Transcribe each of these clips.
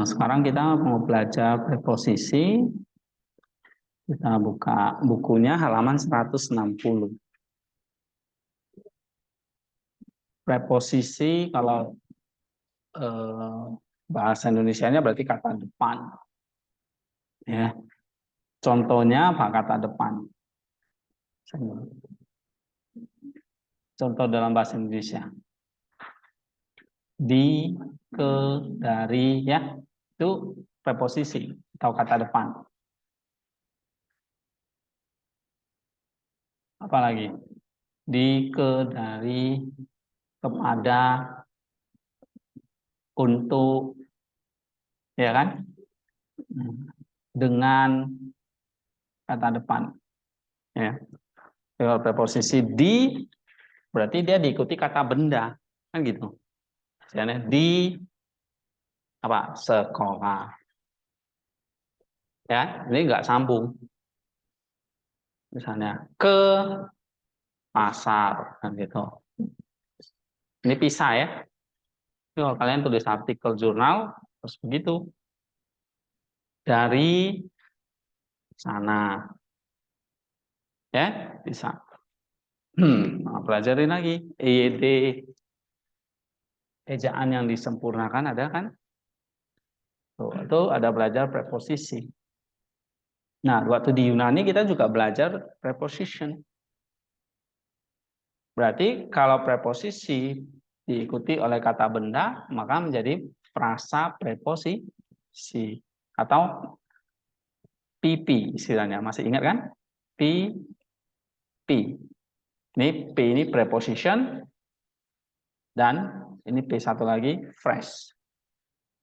Sekarang kita mau belajar preposisi. Kita buka bukunya halaman 160. Preposisi kalau eh, bahasa Indonesianya berarti kata depan. Ya. Contohnya apa kata depan? Contoh dalam bahasa Indonesia. Di, ke, dari, ya. Itu preposisi atau kata depan. Apalagi? Di, ke, dari, kepada, untuk, ya kan? Dengan kata depan. Ya. Kalau preposisi di berarti dia diikuti kata benda, kan gitu. Misalnya di apa? Sekolah. Ya, ini nggak sambung. Misalnya ke pasar, kan gitu. Ini pisah ya. Kalau kalian tulis artikel jurnal, terus begitu. Dari sana. Ya, bisa. Nah, pelajarin lagi. EYD, ejaan yang disempurnakan ada kan? Tuh, itu ada belajar preposisi. Nah, waktu di Yunani kita juga belajar preposition. Berarti kalau preposisi diikuti oleh kata benda, maka menjadi frasa preposisi. Atau PP istilahnya. Masih ingat kan? PP. Ini P ini preposition, dan ini P satu lagi, phrase.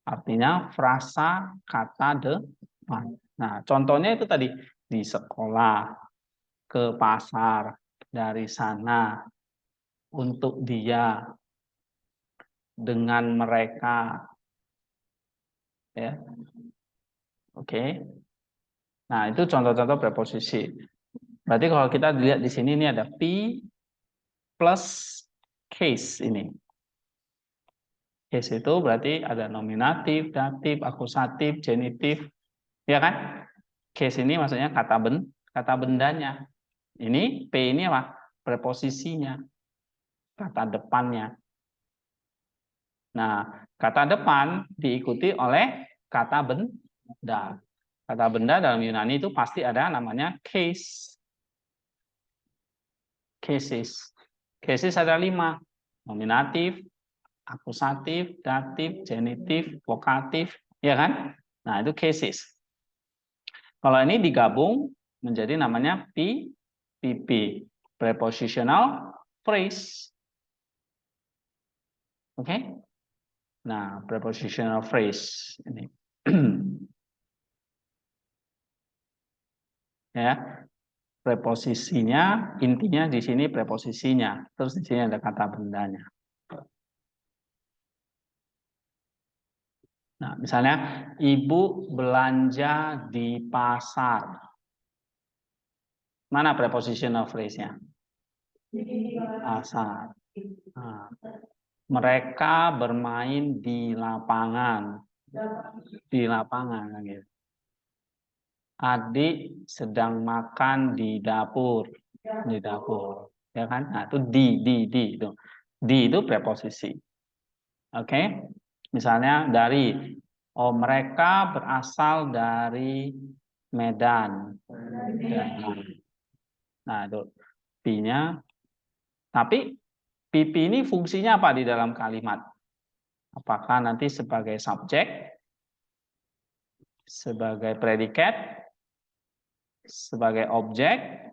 Artinya frasa kata depan. Nah, contohnya itu tadi, di sekolah, ke pasar, dari sana, untuk dia, dengan mereka, ya. Oke. Nah, itu contoh-contoh preposisi. Berarti kalau kita lihat di sini ini ada P plus case ini. Case itu berarti ada nominatif, datif, akusatif, genitif, ya kan? Case ini maksudnya kata bendanya. Ini P ini apa? Preposisinya, kata depannya. Nah, kata depan diikuti oleh kata benda. Kata benda dalam Yunani itu pasti ada namanya case. Cases. Cases ada 5. Nominatif, akusatif, datif, genitif, vokatif, ya kan? Nah, itu cases. Kalau ini digabung menjadi namanya PP, prepositional phrase. Oke? Nah, prepositional phrase ini. Ya. Preposisinya, intinya di sini preposisinya. Terus di sini ada kata bendanya. Nah, misalnya ibu belanja di pasar. Mana prepositional phrase-nya? Pasar. Nah, mereka bermain di lapangan. Di lapangan gitu. Adik sedang makan di dapur. Di dapur. Ya kan? Nah, itu di itu. Di itu preposisi. Oke? Misalnya dari mereka berasal dari Medan. Nah, itu P-nya. Tapi PP ini fungsinya apa di dalam kalimat? Apakah nanti sebagai subjek, sebagai predikat, sebagai objek,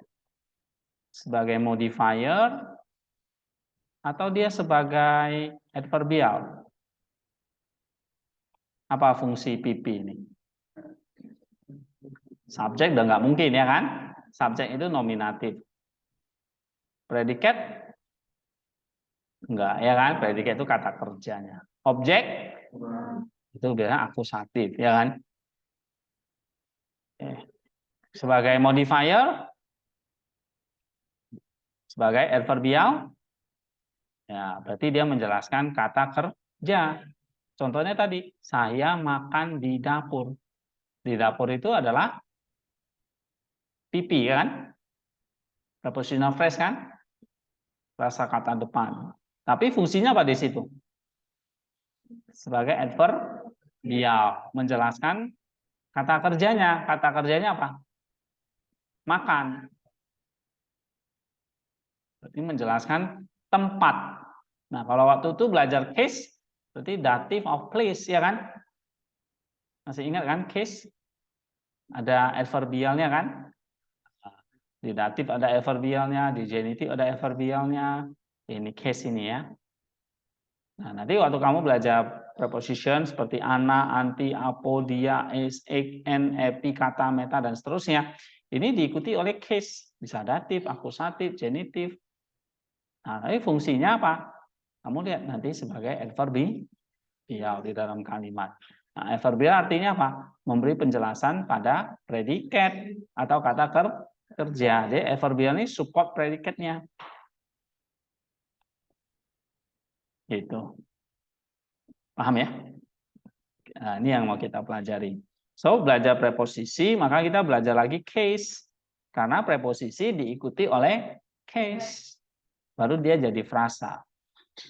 sebagai modifier, atau dia sebagai adverbial? Apa fungsi PP ini? Subjek udah nggak mungkin ya kan? Subjek itu nominatif. Predikat enggak ya kan? Predikat itu kata kerjanya. Objek itu biasanya akusatif ya kan? Sebagai modifier, sebagai adverbial, ya berarti dia menjelaskan kata kerja. Contohnya tadi, saya makan di dapur. Di dapur itu adalah pipi kan? Prepositional phrase kan? Rasa kata depan. Tapi fungsinya apa di situ? Sebagai adverbial, menjelaskan kata kerjanya. Kata kerjanya apa? Makan. Berarti menjelaskan tempat. Nah, kalau waktu itu belajar case, berarti dative of place, ya kan? Masih ingat kan case? Ada adverbialnya kan? Di datif ada adverbialnya, di genitif ada adverbialnya. Ini case ini ya. Nah, nanti waktu kamu belajar preposition seperti ana, anti, apo, dia, is, ek, en, epi, kata, meta, dan seterusnya, ini diikuti oleh case. Bisa datif, akusatif, genitif. Nah, tapi fungsinya apa? Kamu lihat nanti sebagai adverbial di dalam kalimat. Nah, adverbial artinya apa? Memberi penjelasan pada predikat atau kata kerja. Jadi adverbial ini support predicate-nya. Gitu. Paham ya? Nah, ini yang mau kita pelajari. So, belajar preposisi, maka kita belajar lagi case. Karena preposisi diikuti oleh case. Baru dia jadi frasa.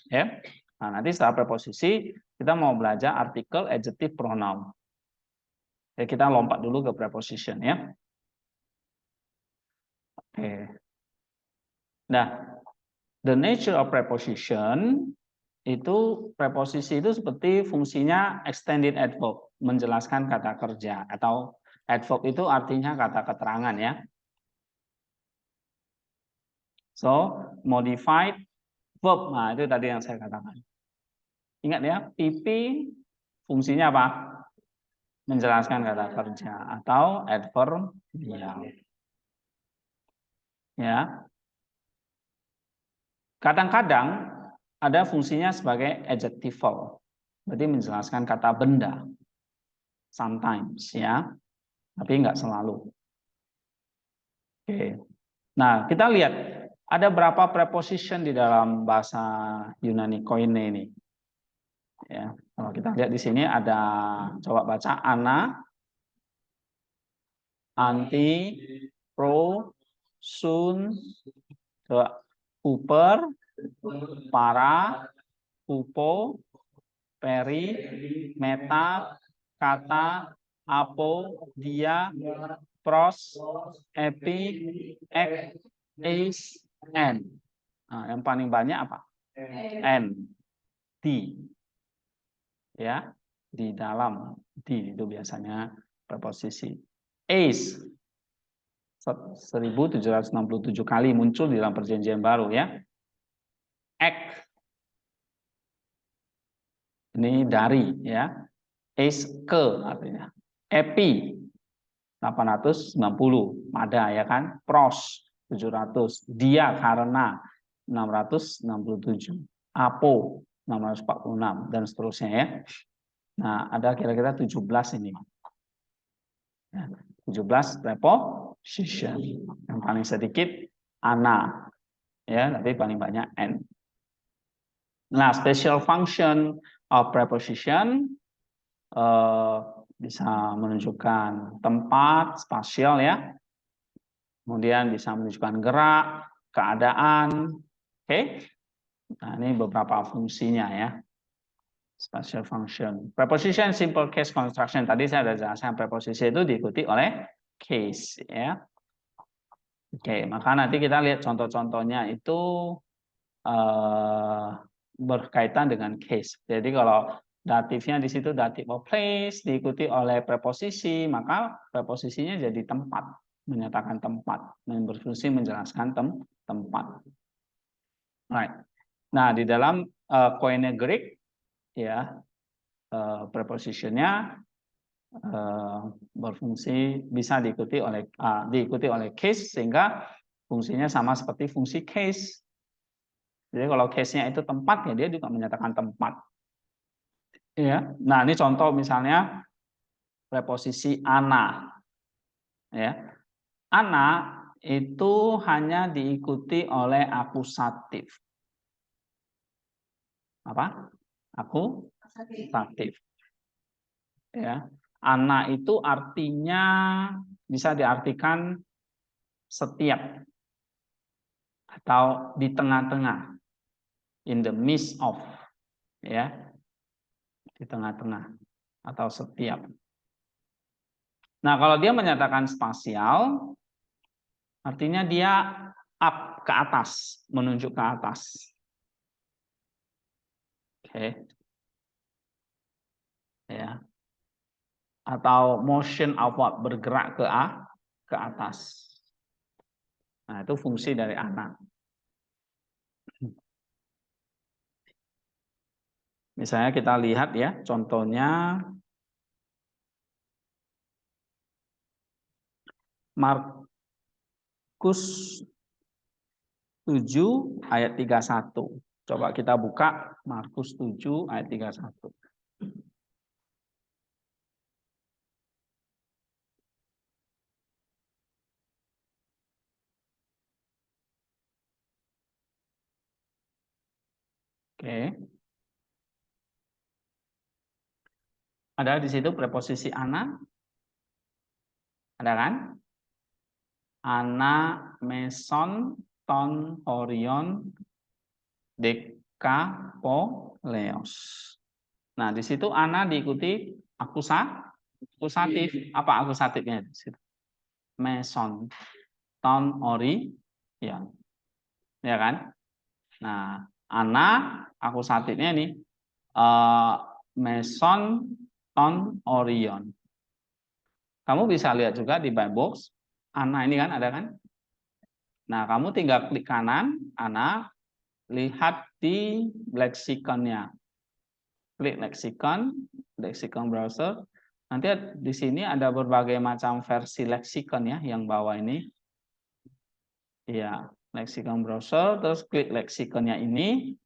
Ya. Nah, nanti setelah preposisi, kita mau belajar artikel, adjective, pronoun. Ya, kita lompat dulu ke preposition ya. Oke. Nah, the nature of preposition itu preposisi itu seperti fungsinya extended adverb, menjelaskan kata kerja, atau adverb itu artinya kata keterangan ya. So, modified verb, nah itu tadi yang saya katakan. Ingat ya, PP fungsinya apa? Menjelaskan kata kerja atau adverbial. Ya. Kadang-kadang ada fungsinya sebagai adjectival. Berarti menjelaskan kata benda. Sometimes ya. Tapi enggak selalu. Oke. Nah, kita lihat ada berapa preposition di dalam bahasa Yunani Koine ini. Ya, kalau kita lihat di sini ada, coba baca ana, anti, pro, sun, uper, para, upo, peri, meta, kata, apo, dia, pros, epi, ek, is, n. Nah, yang paling banyak apa? N. Di. Ya, di dalam. Di itu biasanya preposisi. Is 1767 kali muncul di dalam perjanjian baru ya. Ek ini dari ya. Is ke artinya. Epi 890 pada ya kan. Pros 700. Dia karena 667. Apo 646 dan seterusnya ya. Nah, ada kira-kira 17 ini. 17 preposition. Yang paling sedikit ana. Ya, tapi paling banyak n. Nah, special function of preposition bisa menunjukkan tempat, spasial ya. Kemudian bisa menunjukkan gerak, keadaan. Oke. Nah, ini beberapa fungsinya ya. Spatial function. Preposition simple case construction. Tadi saya sudah jelaskan preposisi itu diikuti oleh case ya. Oke, maka nanti kita lihat contoh-contohnya itu berkaitan dengan case. Jadi kalau datifnya di situ dative of place diikuti oleh preposisi, maka preposisinya jadi tempat, menyatakan tempat, dan berfungsi menjelaskan tempat. Right. Nah, di dalam Koine Greek ya prepositionnya berfungsi bisa diikuti oleh case sehingga fungsinya sama seperti fungsi case. Jadi kalau case-nya itu tempat ya dia juga menyatakan tempat. Ya. Nah, ini contoh misalnya preposisi ana. Ya. Ana itu hanya diikuti oleh akusatif. Apa? akusatif. Ya. Ana itu artinya bisa diartikan setiap atau di tengah-tengah, in the midst of, ya, di tengah-tengah atau setiap. Nah, kalau dia menyatakan spasial, artinya dia up, ke atas, menunjuk ke atas. Oke. Ya. Atau motion upward, bergerak ke atas. Nah, itu fungsi dari ana. Misalnya kita lihat ya, contohnya Markus 7 ayat 31. Coba kita buka Markus 7 ayat 31. Oke. Ada di situ preposisi ana? Ada kan? Ana, meson, ton, horion, dekapoleos. Nah, di situ ana diikuti akusatif. Apa akusatifnya di situ? Meson, ton, horion. Ya kan? Nah, ana akusatifnya ini meson, ton, horion. Kamu bisa lihat juga di buy box, ana ini kan ada kan? Nah, kamu tinggal klik kanan, ana, lihat di leksikonnya. Klik leksikon browser. Nanti di sini ada berbagai macam versi leksikon ya, yang bawah ini. Ya, leksikon browser, terus klik leksikonnya ini.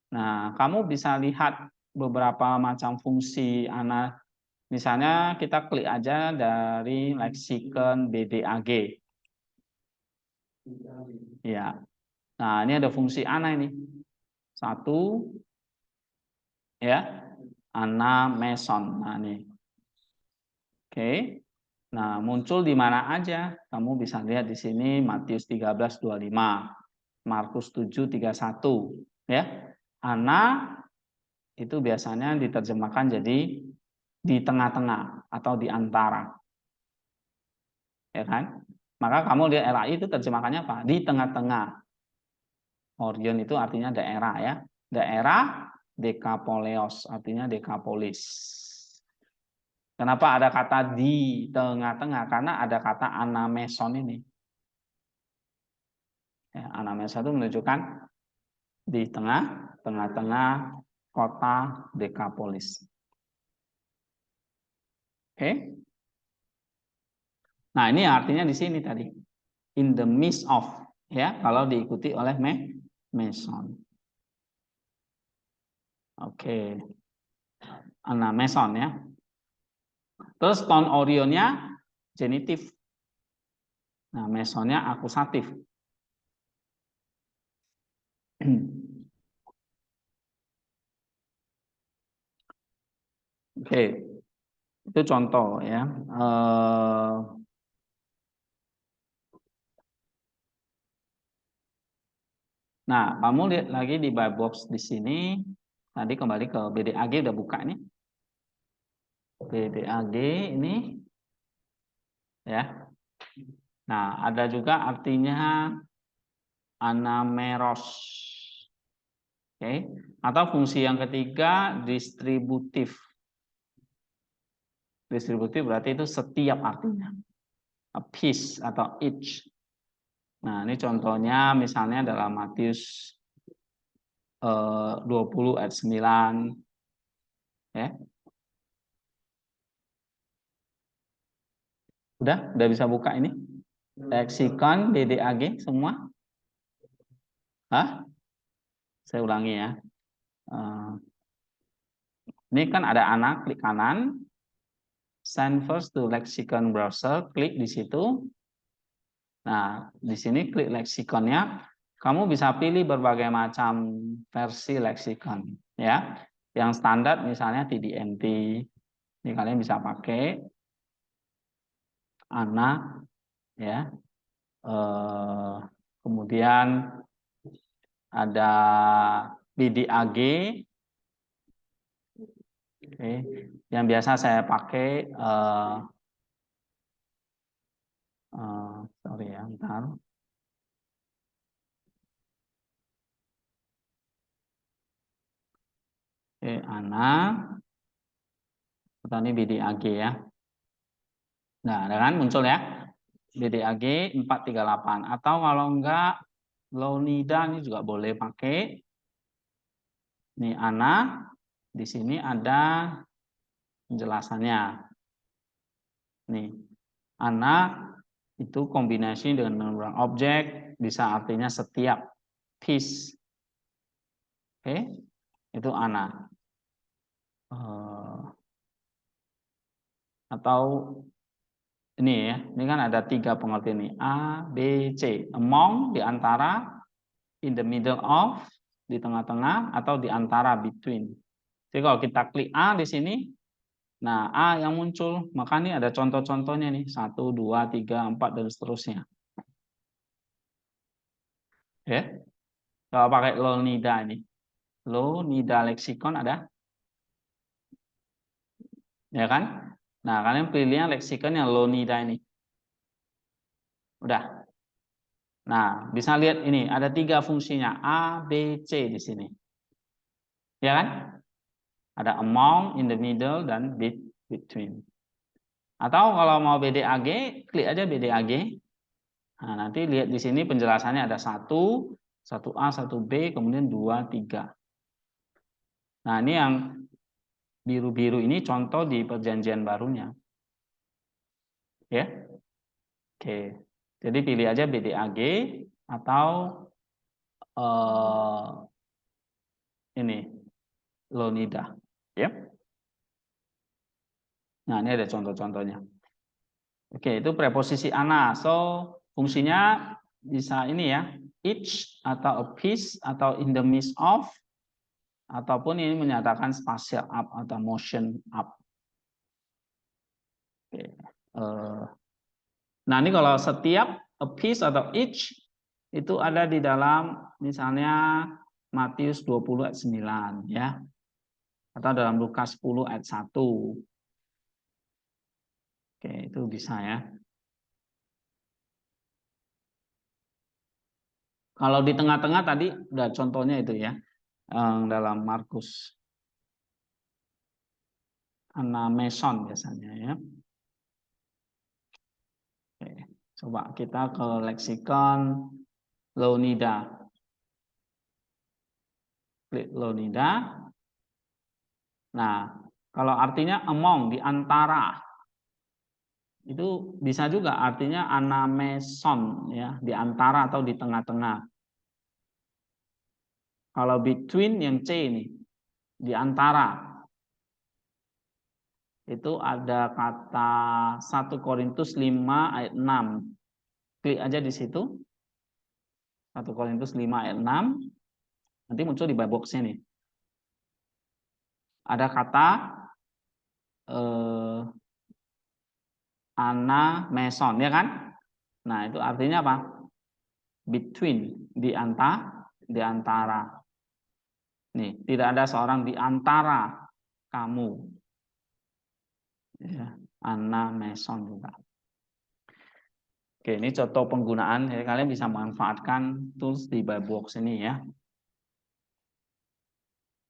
Nah, kamu bisa lihat beberapa macam fungsi ana. Misalnya kita klik aja dari leksikon BDAG. Ya. Nah, ini ada fungsi ana ini. Satu, ya, ana meson. Nah, ini. Oke. Nah, muncul di mana aja? Kamu bisa lihat di sini Matius 13:25, Markus 7:31, ya. Ana itu biasanya diterjemahkan jadi di tengah-tengah atau di antara. Ya kan? Maka kamu lihat LAI itu terjemahannya apa? Di tengah-tengah. Orion itu artinya daerah ya. Daerah Dekapoleos artinya Dekapolis. Kenapa ada kata di tengah-tengah? Karena ada kata anameson ini. Ya, anameson itu menunjukkan di tengah-tengah kota Dekapolis. Oke? Nah, ini artinya di sini tadi. In the midst of, ya, kalau diikuti oleh meson. Oke. Anameson ya. Terus ton orionnya genitif. Nah, mesonnya akusatif. Oke, itu contoh ya. Nah, kamu lihat lagi di buy box di sini. Tadi kembali ke BDAG udah buka nih. BDAG ini, ya. Nah, ada juga artinya anameros. Oke, atau fungsi yang ketiga distributif. Distributif berarti itu setiap artinya. A piece atau each. Nah, ini contohnya misalnya dalam Matius 20 ayat 9. Ya. Udah bisa buka ini? Leksikon DDAG semua? Hah? Saya ulangi ya. Ini kan ada anak, klik kanan. Send first to lexicon browser, klik di situ. Nah, di sini klik leksikonnya. Kamu bisa pilih berbagai macam versi leksikon, ya. Yang standar misalnya TDNT. Ini kalian bisa pakai Ana ya. Kemudian ada BDAG. Oke. Yang biasa saya pakai sorry ya, bentar. Oke, Ana. Atau ini BDAG ya. Nah, ada kan muncul ya. BDAG 438. Atau kalau enggak, Lownida ini juga boleh pakai. Ini Ana. Di sini ada penjelasannya. Nih, Ana itu kombinasi dengan beberapa objek, bisa artinya setiap piece. Oke, itu Ana. Atau ini ya, ini kan ada 3 pengertian nih, A, B, C. Among, di antara, in the middle of, di tengah-tengah, atau di antara, between. Jadi kalau kita klik A di sini, nah A yang muncul, maka ini ada contoh-contohnya nih, 1, 2, 3, 4, dan seterusnya. Ya, kalau pakai Lownida ini, Lownida leksikon ada, ya kan? Nah, kalian pilihnya leksikon yang Lownida ini. Udah. Nah, bisa lihat ini ada 3 fungsinya A, B, C di sini. Ya kan? Ada among, in the middle, dan between. Atau kalau mau BDAG, klik aja BDAG. Nah, nanti lihat di sini penjelasannya ada 1, 1A, 1B, kemudian 2, 3. Nah, ini yang biru-biru ini contoh di perjanjian barunya. Ya. Oke. Jadi pilih aja BDAG atau ini Lownida. Ya. Nah, ini ada contoh-contohnya. Oke, itu preposisi ana. So, fungsinya bisa ini ya, each atau a piece atau in the midst of, ataupun ini menyatakan spatial up atau motion up. Oke. Nah, ini kalau setiap a piece atau each itu ada di dalam misalnya Matius 20 ayat 9 ya. Atau dalam Lukas 10 ayat 1. Oke, itu bisa ya. Kalau di tengah-tengah tadi udah contohnya itu ya, dalam Markus. Anameson biasanya ya. Oke, coba kita ke leksikon Lownida. Klik Lownida. Nah, kalau artinya among, di antara, itu bisa juga artinya anameson ya, di antara atau di tengah-tengah. Kalau between yang C ini, di antara. Itu ada kata 1 Korintus 5 ayat 6. Klik aja di situ. 1 Korintus 5 ayat 6. Nanti muncul di box-nya nih. Ada kata anameson, ya kan? Nah, itu artinya apa? Between, di antara. Nih, tidak ada seorang di antara kamu. Ya, anameson juga. Oke, ini contoh penggunaan. Jadi kalian bisa manfaatkan tools di box ini ya.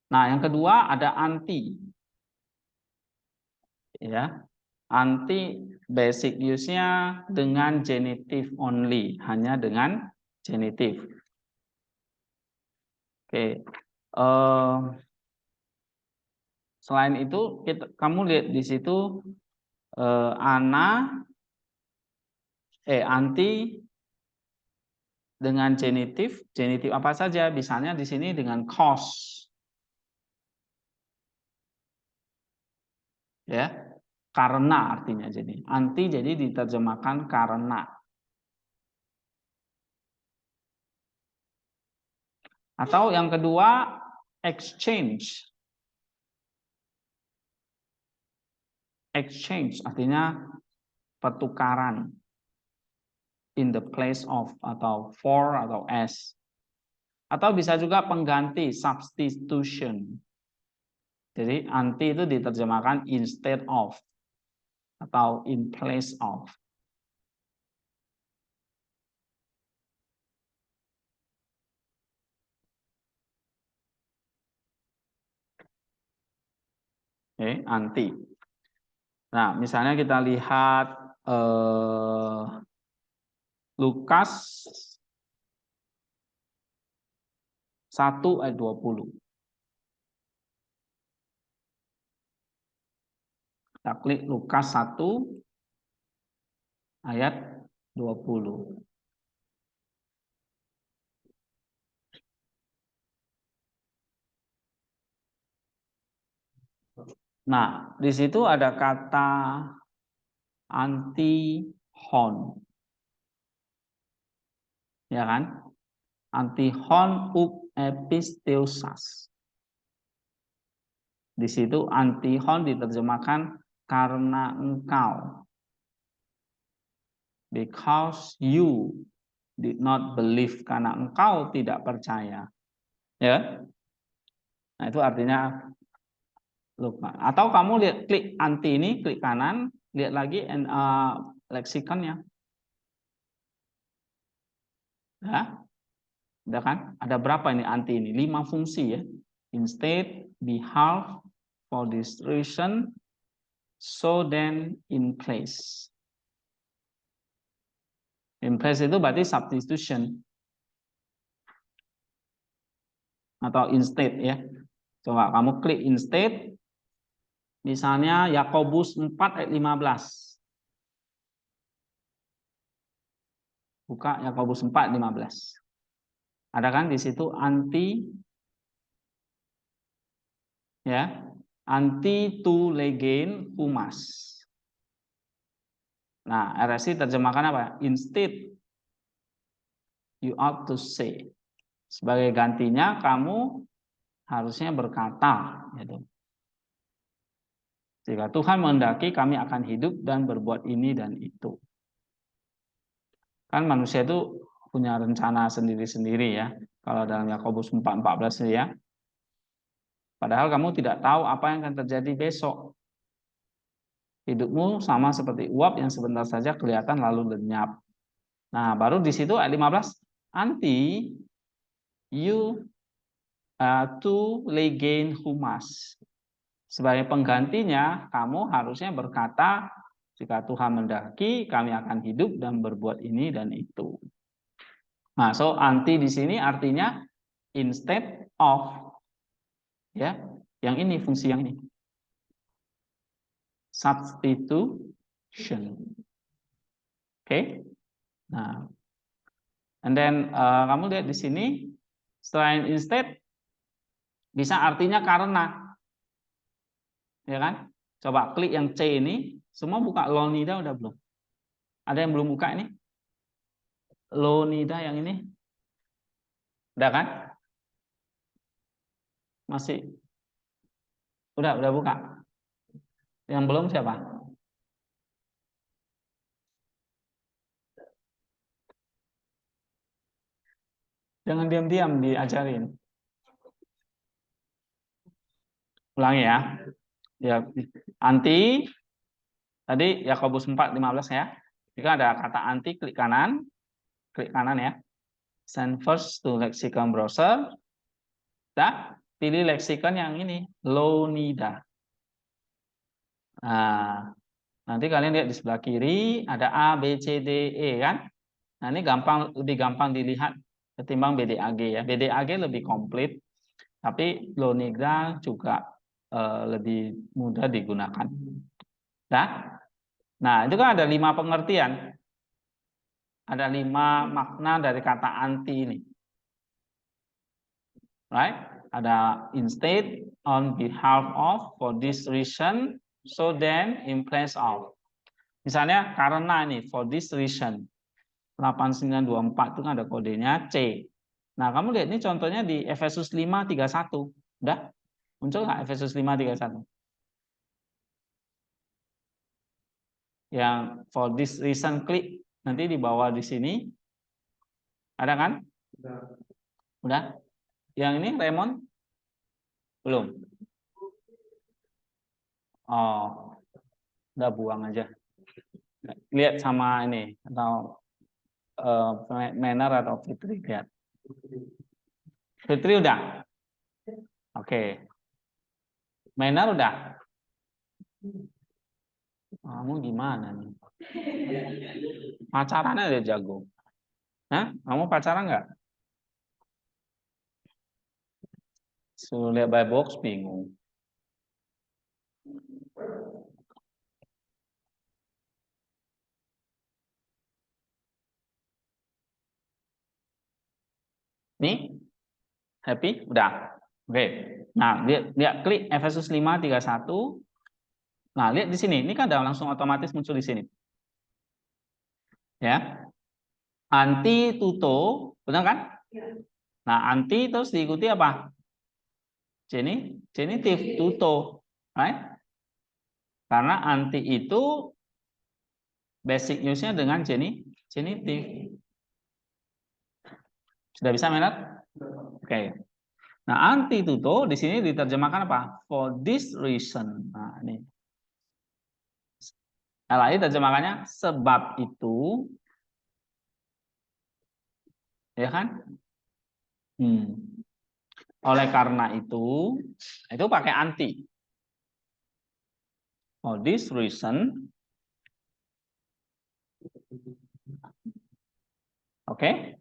Nah, yang kedua ada anti. Ya. Anti basic use-nya dengan genitive only, hanya dengan genitive. Oke. Selain itu, kamu lihat di situ anti dengan genitive, genitive apa saja? Misalnya di sini dengan cause. Ya. Karena artinya jadi. Anti jadi diterjemahkan karena. Atau yang kedua exchange. exchange artinya pertukaran, in the place of atau for atau as. Atau bisa juga pengganti, substitution. Jadi anti itu diterjemahkan instead of atau in place of. Oke, anti. Nah, misalnya kita lihat Lukas 1 ayat 20. Kita klik Lukas 1 ayat 20. Nah, di situ ada kata antihon. Ya kan? Antihon up episteusas. Di situ antihon diterjemahkan karena engkau. Because you did not believe, karena engkau tidak percaya. Ya. Nah, itu artinya lupa. Atau kamu lihat klik anti ini, klik kanan, lihat lagi leksikonnya. Ya. Udah kan? Ada berapa ini anti ini? 5 fungsi ya. Instead, behalf, for this reason, so then, in place. In place itu berarti substitution. Atau instead ya. Coba kamu klik instead. Misalnya Yakobus 4 ayat 15. Buka Yakobus 4 ayat 15. Ada kan di situ anti ya. Anti to legein humas. Nah, RSI terjemahkan apa? Instead you ought to say. Sebagai gantinya kamu harusnya berkata gitu. Jika Tuhan menghendaki kami akan hidup dan berbuat ini dan itu. Kan manusia itu punya rencana sendiri-sendiri ya. Kalau dalam Yakobus 4:14 ya. Padahal kamu tidak tahu apa yang akan terjadi besok. Hidupmu sama seperti uap yang sebentar saja kelihatan lalu lenyap. Nah, baru di situ ayat 15, anti you to legain humas. Sebagai penggantinya, kamu harusnya berkata, jika Tuhan mendaki, kami akan hidup dan berbuat ini dan itu. Nah, so anti di sini artinya instead of. Ya, yang ini fungsi yang ini. Substitution. Oke. Nah, and then kamu lihat di sini, selain instead bisa artinya karena. Ya kan? Coba klik yang C ini, semua buka Lonida udah belum? Ada yang belum buka ini? Lonida yang ini? Udah kan? Masih? Udah buka. Yang belum siapa? Jangan diam-diam diajarin. Ulangi ya. Ya, anti tadi Yakobus 4:15 ya. Jika ada kata anti, klik kanan ya. Send first to lexicon browser. Dah, pilih leksikon yang ini, Lonida. Nah, nanti kalian lihat di sebelah kiri ada A, B, C, D, E kan. Nah, ini lebih gampang dilihat ketimbang BDAG ya. BDAG lebih komplit, tapi Lonida juga lebih mudah digunakan. Nah, itu kan ada 5 pengertian. Ada 5 makna dari kata anti ini. Right? Ada instead, on behalf of, for this reason, so then, in place of. Misalnya karena ini, for this reason. 8924 itu kan ada kodenya C. Nah, kamu lihat ini contohnya di Efesus 5:31. Udah? Muncul nggak Efesus 5:31? Yang for this reason klik nanti di bawah di sini. Ada kan? Udah? Yang ini Raymond? Belum? Oh, udah buang aja. Lihat sama ini atau Manner atau Fitri lihat. Fitri udah? Oke. Manner udah? Kamu gimana nih? Pacarannya udah jago. Hah? Kamu pacaran nggak? Suruh lihat by box bingung. Nih, happy? Udah. Oke. Nah, lihat klik Efesus 5:31. Nah, lihat di sini. Ini kan udah langsung otomatis muncul di sini. Ya. Anti tuto, benar kan? Nah, anti terus diikuti apa? Genitif tuto, right? Karena anti itu basic news-nya dengan genitif. Sudah bisa, Menat? Oke. Nah, anti tuto di sini diterjemahkan apa? For this reason. Nah, ini. Nah, terjemahannya sebab itu, ya kan? Oleh karena itu pakai anti. For this reason, oke?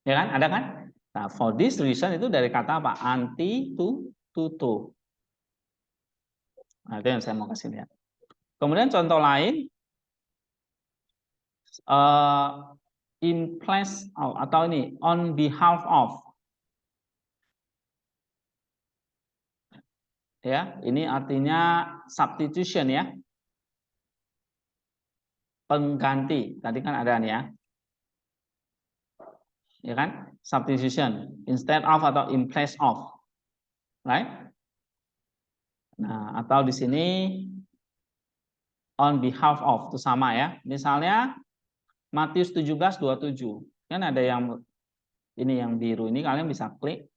Ya kan? Ada kan? Nah, for this reason itu dari kata apa? Anti tuto. Nah, itu yang saya mau kasih lihat. Kemudian contoh lain, in place of, atau ini on behalf of. Ya, ini artinya substitution ya. Pengganti. Tadi kan ada nih ya. Ya kan? Substitution, instead of atau in place of. Right? Nah, atau di sini on behalf of itu sama ya. Misalnya Matius 17:27. Kan ada yang ini yang biru ini, kalian bisa klik.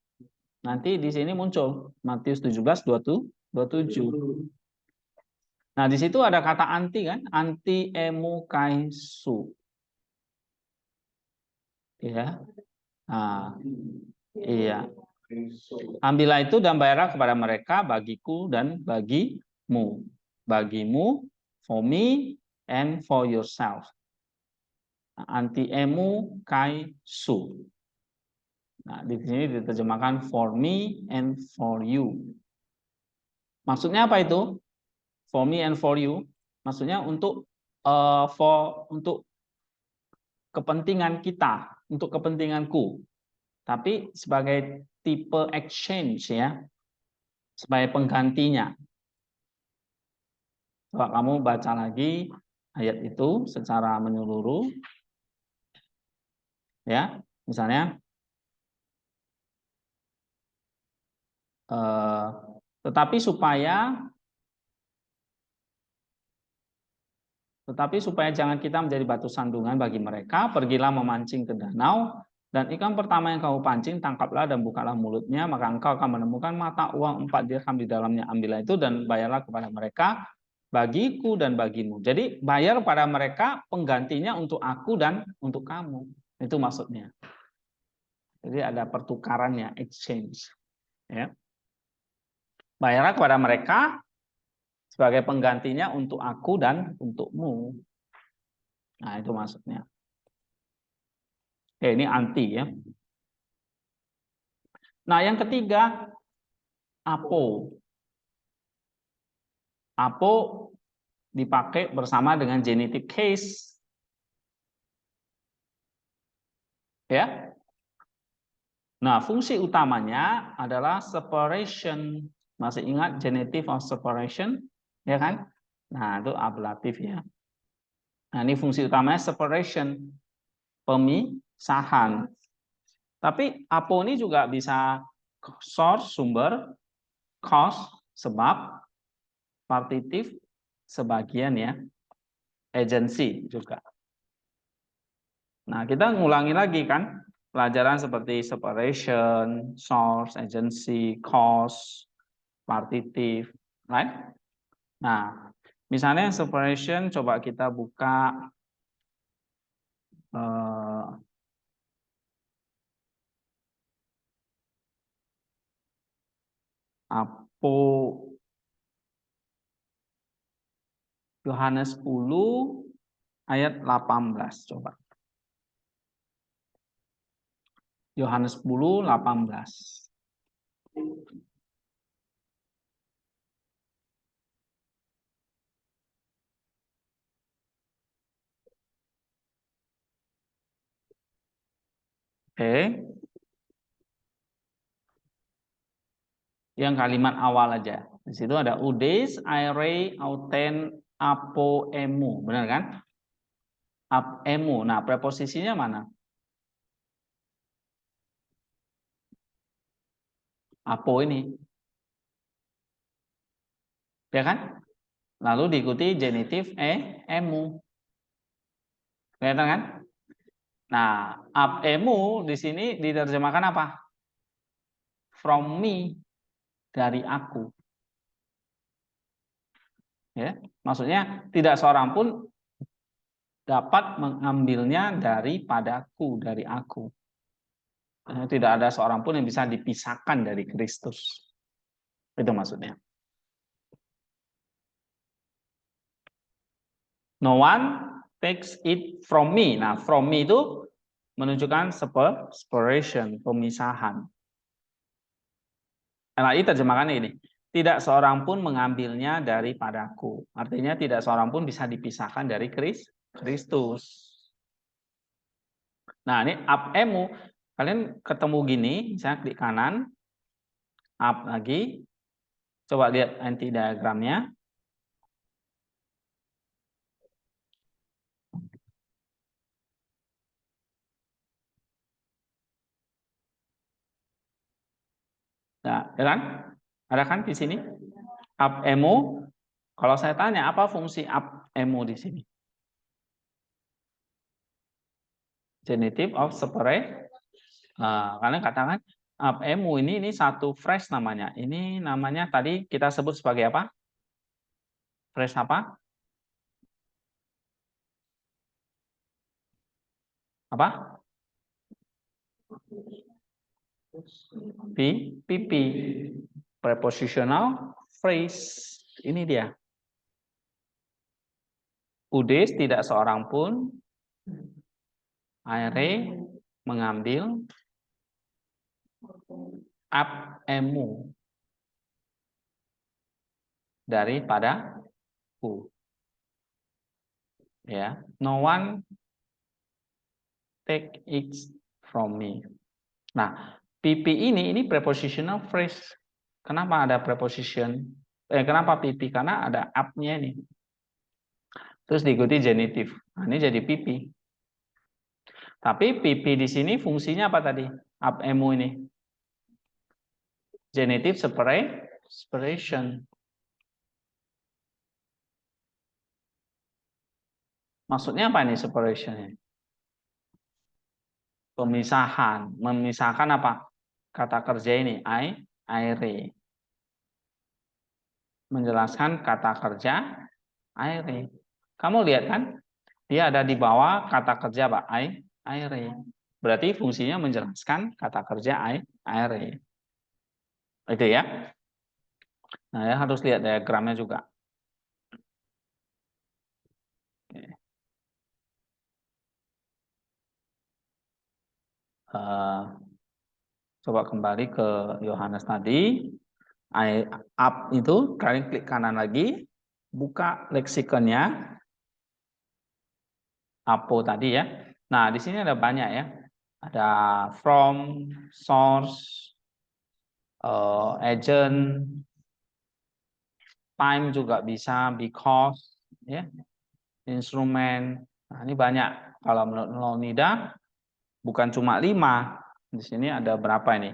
Nanti di sini muncul Matius 17:27. Nah, di situ ada kata anti kan? Anti emu kaisu. Ya. Nah, iya. Ambillah itu dan bayarlah kepada mereka bagiku dan bagimu. Bagimu, for me, and for yourself. Anti emu kaisu. Nah, di sini diterjemahkan for me and for you. Maksudnya apa itu? For me and for you. Maksudnya untuk untuk kepentingan kita, untuk kepentinganku. Tapi sebagai tipe exchange ya, sebagai penggantinya. Coba kamu baca lagi ayat itu secara menyeluruh. Ya, misalnya tetapi supaya jangan kita menjadi batu sandungan bagi mereka, pergilah memancing ke danau, dan ikan pertama yang kamu pancing, tangkaplah dan bukalah mulutnya, maka engkau akan menemukan mata uang 4 dirham di dalamnya. Ambillah itu dan bayarlah kepada mereka, bagiku dan bagimu. Jadi bayar pada mereka, penggantinya untuk aku dan untuk kamu. Itu maksudnya. Jadi ada pertukarannya, exchange. Ya. Bayarlah kepada mereka sebagai penggantinya untuk aku dan untukmu. Nah, itu maksudnya. Oke, ini anti ya. Nah, yang ketiga, apo. Apo dipakai bersama dengan genitive case. Ya. Nah, fungsi utamanya adalah separation. Masih ingat genitive of separation? Ya kan? Nah, itu ablatif ya. Nah, ini fungsi utamanya separation. Pemisahan. Tapi apo ini juga bisa source, sumber, cause, sebab, partitif sebagian ya, agency juga. Nah, kita ngulangi lagi kan pelajaran seperti separation, source, agency, cause, partitif, right? Nah, misalnya separation, coba kita buka Apo Yohanes 10 ayat 18 coba. Yohanes 10 18. Oke. Yang kalimat awal aja. Di situ ada udes, aire, auten, apo, emu. Benar kan? Emu. Nah, preposisinya mana? Apo ini. Ya kan? Lalu diikuti genitif emu. Kelihatan kan? Nah, emu di sini diterjemahkan apa? From me, dari aku. Ya, maksudnya tidak seorang pun dapat mengambilnya daripadaku, dari aku. Tidak ada seorang pun yang bisa dipisahkan dari Kristus. Itu maksudnya. No one takes it from me. Nah, from me itu menunjukkan separation, pemisahan. NII terjemahkannya ini. Tidak seorang pun mengambilnya daripadaku. Artinya tidak seorang pun bisa dipisahkan dari Kristus. Nah, ini up emu. Kalian ketemu gini, misalnya klik kanan, up lagi. Coba lihat anti diagramnya. Nah, ya kan? Ada kan di sini? Up emu. Kalau saya tanya, apa fungsi up emu di sini? Genitive of separate. Kalian katakan up emu ini satu phrase namanya. Ini namanya tadi kita sebut sebagai apa? Phrase apa? Apa? PP. Prepositional phrase. Ini dia. Udes tidak seorang pun. Aire mengambil. Up emu daripadaku. Ya, no one take it from me. Nah, PP ini prepositional phrase. Kenapa ada preposition? Kenapa PP? Karena ada up-nya ini. Terus diikuti genitif. Nah, ini jadi PP. Tapi PP di sini fungsinya apa tadi? Up emu ini. Genitif separation. Maksudnya apa ini separation? Pemisahan. Memisahkan apa? Kata kerja ini, aire. Menjelaskan kata kerja aire. Kamu lihat kan? Dia ada di bawah kata kerja apa? Aire. Berarti fungsinya menjelaskan kata kerja aire. Itu ya. Nah, ya harus lihat diagramnya juga. Coba kembali ke Yohanes tadi. Up itu, kalian klik kanan lagi, buka leksikonnya, apo tadi ya. Nah, di sini ada banyak ya. Ada from, source, agent, time juga bisa, because, ya, instrumen. Nah, ini banyak. Kalau menurut Leonida bukan cuma 5. Di sini ada berapa ini?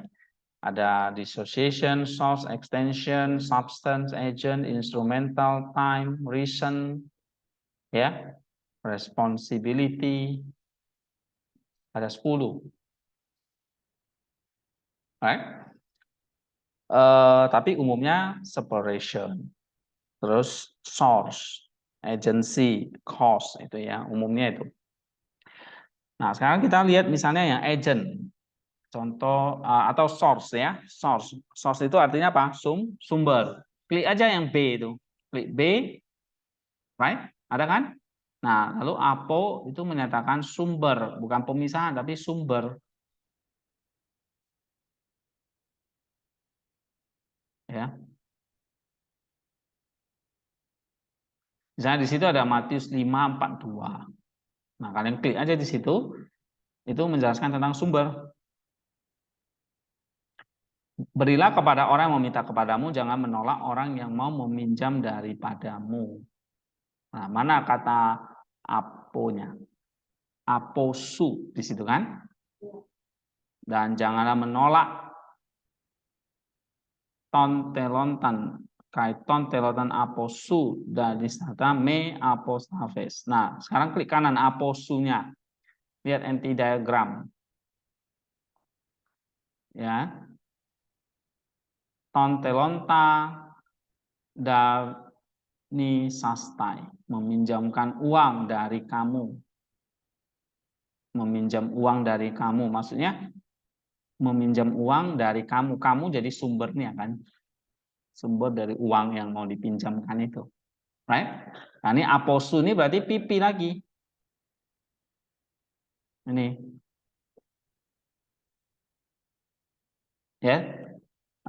Ada dissociation, source, extension, substance, agent, instrumental, time, reason, ya, responsibility. Ada 10. Right? Tapi umumnya separation, terus source, agency, cause itu ya, umumnya itu. Nah, sekarang kita lihat misalnya yang agent. Contoh atau source ya, source. Source itu artinya apa? Sumber. Klik aja yang B itu. Klik B, right? Ada kan? Nah, lalu apo itu menyatakan sumber, bukan pemisahan tapi sumber. Ya. Misalnya di situ ada Matius 5:42. Nah, kalian klik aja di situ, itu menjelaskan tentang sumber. Berilah kepada orang yang meminta kepadamu, jangan menolak orang yang mau meminjam daripadamu. Nah, mana kata aponya? Aposu di situ kan? Dan janganlah menolak tontelontan, kaiton telotan aposu dan disata me apostafes. Nah, sekarang klik kanan aposunya. Lihat anti diagram. Ya. Tontelonta dani sastai, meminjamkan uang dari kamu. Meminjam uang dari kamu, maksudnya meminjam uang dari kamu. Kamu jadi sumbernya kan? Sumber dari uang yang mau dipinjamkan itu. Right? Nah, ini aposu ini berarti pipi lagi. Ini. Ya.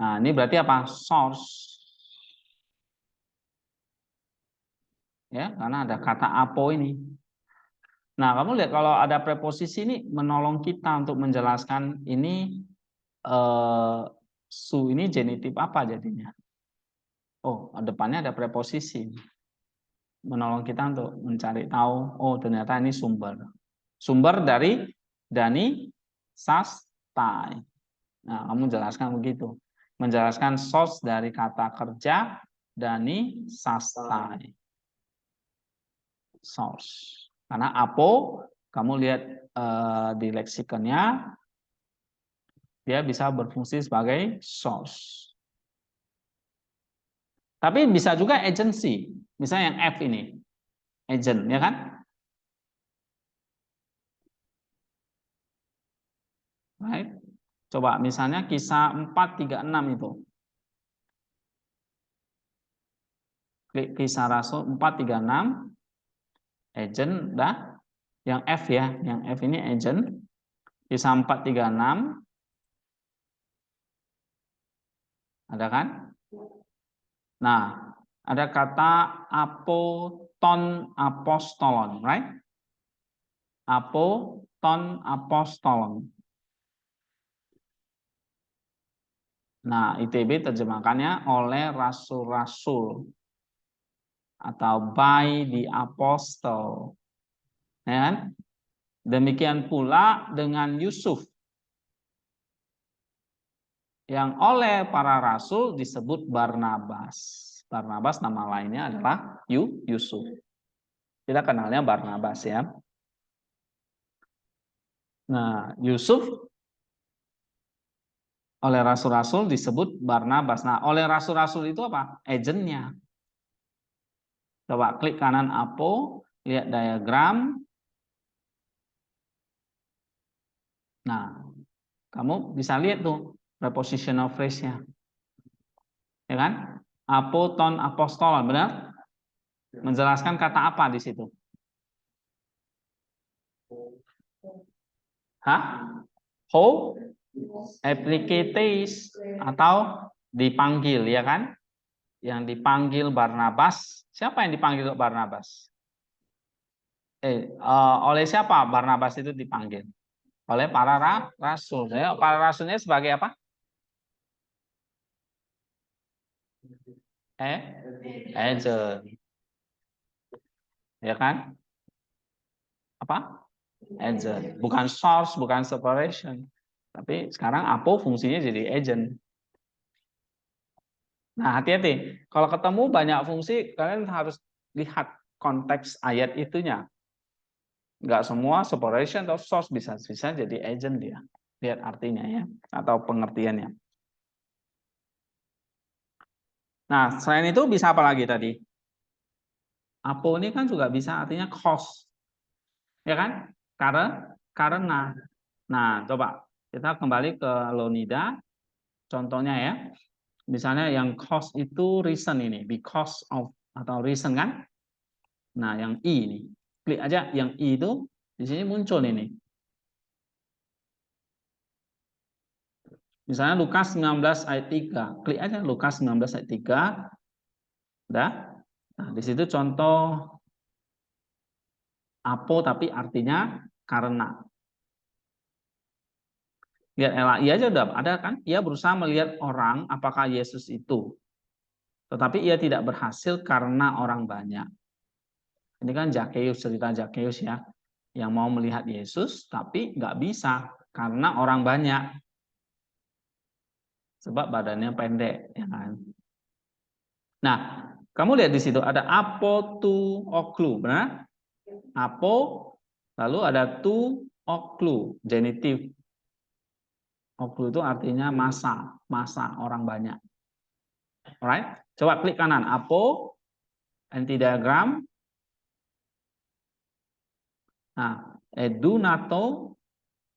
Nah, ini berarti apa? Source. Ya, karena ada kata apo ini. Nah, kamu lihat kalau ada preposisi ini menolong kita untuk menjelaskan ini su ini genitif apa jadinya? Oh, depannya ada preposisi. Menolong kita untuk mencari tahu, oh ternyata ini sumber. Sumber dari dani sastai. Nah, kamu jelaskan begitu. Menjelaskan source dari kata kerja dani sastai. Source. Karena apo, kamu lihat di leksikonnya, dia bisa berfungsi sebagai source. Tapi bisa juga agency. Misalnya yang F ini, agent, ya kan? Right? Coba misalnya kisah 436 itu. Klik kisah Rasul 436, agent, dah. Yang F ya, yang F ini agent. Kisah 436, ada kan? Nah, ada kata apoton apostolon, right? Apoton apostolon. Nah, ITB terjemahkannya oleh rasul-rasul atau by the apostle. Ya kan? Demikian pula dengan Yusuf yang oleh para rasul disebut Barnabas. Barnabas nama lainnya adalah Yusuf. Kita kenalnya Barnabas ya. Nah, Yusuf oleh rasul-rasul disebut Barnabas. Nah, oleh rasul-rasul itu apa? Agentnya. Coba klik kanan apo, lihat diagram. Nah, kamu bisa lihat tuh prepositional phrase-nya. Ya kan? Apoton apostolon, benar? Menjelaskan kata apa di situ? Hah? Ho? Applicates atau dipanggil, ya kan? Yang dipanggil Barnabas. Siapa yang dipanggil Barnabas? Oleh siapa Barnabas itu dipanggil? Oleh para rasul. Ya, para rasulnya sebagai apa? Agent. Ya kan? Apa? Agent. Bukan source, bukan separation. Tapi sekarang apo fungsinya jadi agent. Nah, hati-hati. Kalau ketemu banyak fungsi, kalian harus lihat konteks ayat itunya. Nggak semua separation atau source bisa jadi agent dia. Lihat artinya ya, atau pengertiannya. Nah, selain itu bisa apa lagi tadi? Apo ini kan juga bisa artinya cause. Ya kan? Karena. Nah, coba kita kembali ke Lonida. Contohnya ya. Misalnya yang cause itu reason ini, because of atau reason kan? Nah, yang I ini. Klik aja yang I itu di sini muncul ini. Misalnya Lukas 19 ayat 3. Klik aja Lukas 19 ayat 3. Udah. Nah, di situ contoh apo tapi artinya karena. Lihat LAI aja udah ada kan? Ia berusaha melihat orang apakah Yesus itu. Tetapi ia tidak berhasil karena orang banyak. Ini kan Zakheus, cerita Zakheus ya. Yang mau melihat Yesus tapi nggak bisa karena orang banyak. Sebab badannya pendek, ya kan? Nah, kamu lihat di situ ada apo tu oklu, benar? Apo, lalu ada tu oklu, genitif. Oklu itu artinya masa orang banyak. Alright? Coba klik kanan, apo, anti diagram. Nah, edunato,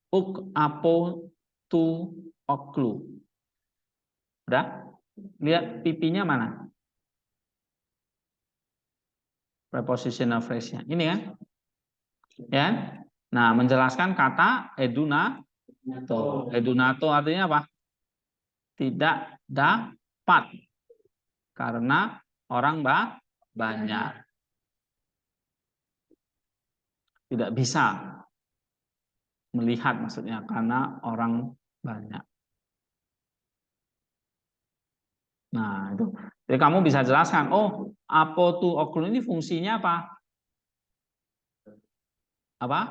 uk apo tu oklu. Udah? Lihat pipinya mana? Prepositional phrase-nya. Ini kan? Ya. Nah, menjelaskan kata edunato. Edunato artinya apa? Tidak dapat karena orang banyak. Tidak bisa melihat maksudnya karena orang banyak. Nah, itu. Jadi kamu bisa jelaskan, oh, apo tu oknum ini fungsinya apa? Apa?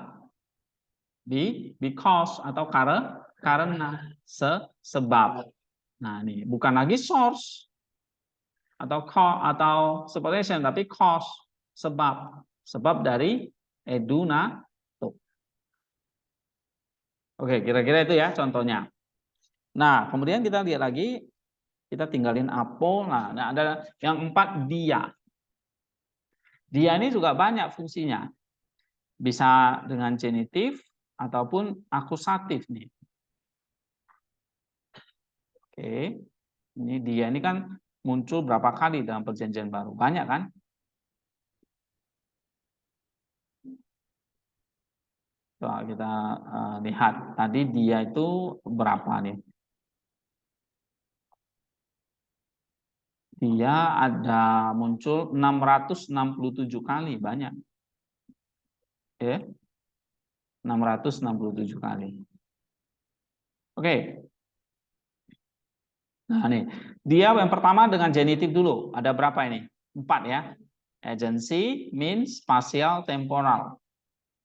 Because atau karena sebab. Nah, ini bukan lagi source atau separation tapi cause, sebab dari eduna. Oke, kira-kira itu ya contohnya. Nah, kemudian kita lihat lagi, kita tinggalin apo. Nah, ada yang 4 dia. Dia ini juga banyak fungsinya. Bisa dengan genitif ataupun akusatif nih. Oke. Ini dia ini kan muncul berapa kali dalam perjanjian baru? Banyak kan? Coba kita lihat tadi dia itu berapa nih? Dia ada muncul 667 kali, banyak. Oke. 667 kali. Oke. Nah, nih. Dia yang pertama dengan genitif dulu. Ada berapa ini? 4 ya. Agency, means, spasial, temporal.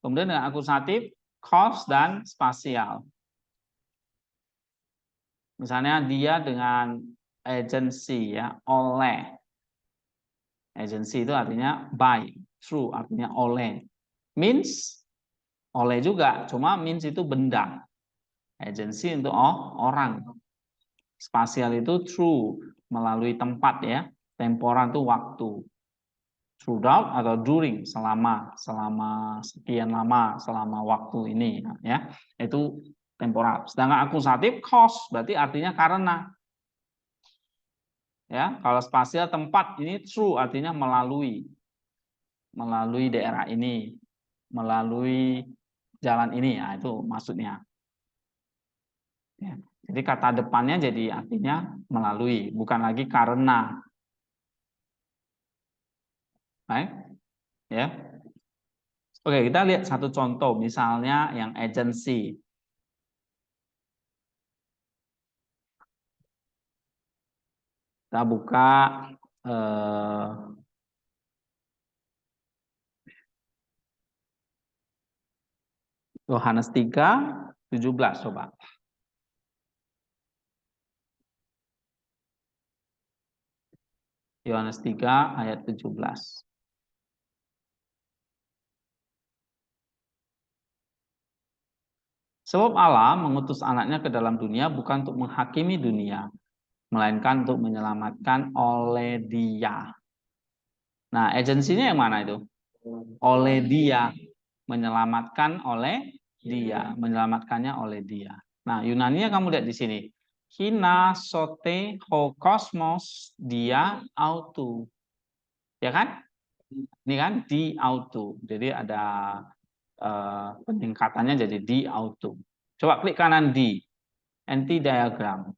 Kemudian dengan akusatif, cause dan spasial. Misalnya dia dengan agency ya, oleh. Agency itu artinya by, through artinya oleh. Means oleh juga, cuma means itu benda. Agency untuk orang. Spasial itu through, melalui tempat ya. Temporal itu waktu. Throughout atau during, selama sekian lama, selama waktu ini ya. Itu temporal. Sedangkan akusatif cause berarti artinya karena. Ya, kalau spasial tempat ini through artinya melalui daerah ini, melalui jalan ini ya, itu maksudnya. Ya. Jadi kata depannya jadi artinya melalui, bukan lagi karena. Baik, ya. Oke, kita lihat satu contoh, misalnya yang agency. Kita buka Yohanes 3:17 coba. Yohanes 3 ayat 17. Sebab Allah mengutus anaknya ke dalam dunia bukan untuk menghakimi dunia, melainkan untuk menyelamatkan oleh Dia. Nah, agensinya yang mana itu? Oleh Dia, menyelamatkan oleh Dia, menyelamatkannya oleh Dia. Nah, Yunaninya kamu lihat di sini. Hina sote ho kosmos dia auto. Ya kan? Ini kan di auto. Jadi ada peningkatannya jadi di auto. Coba klik kanan di anti diagram.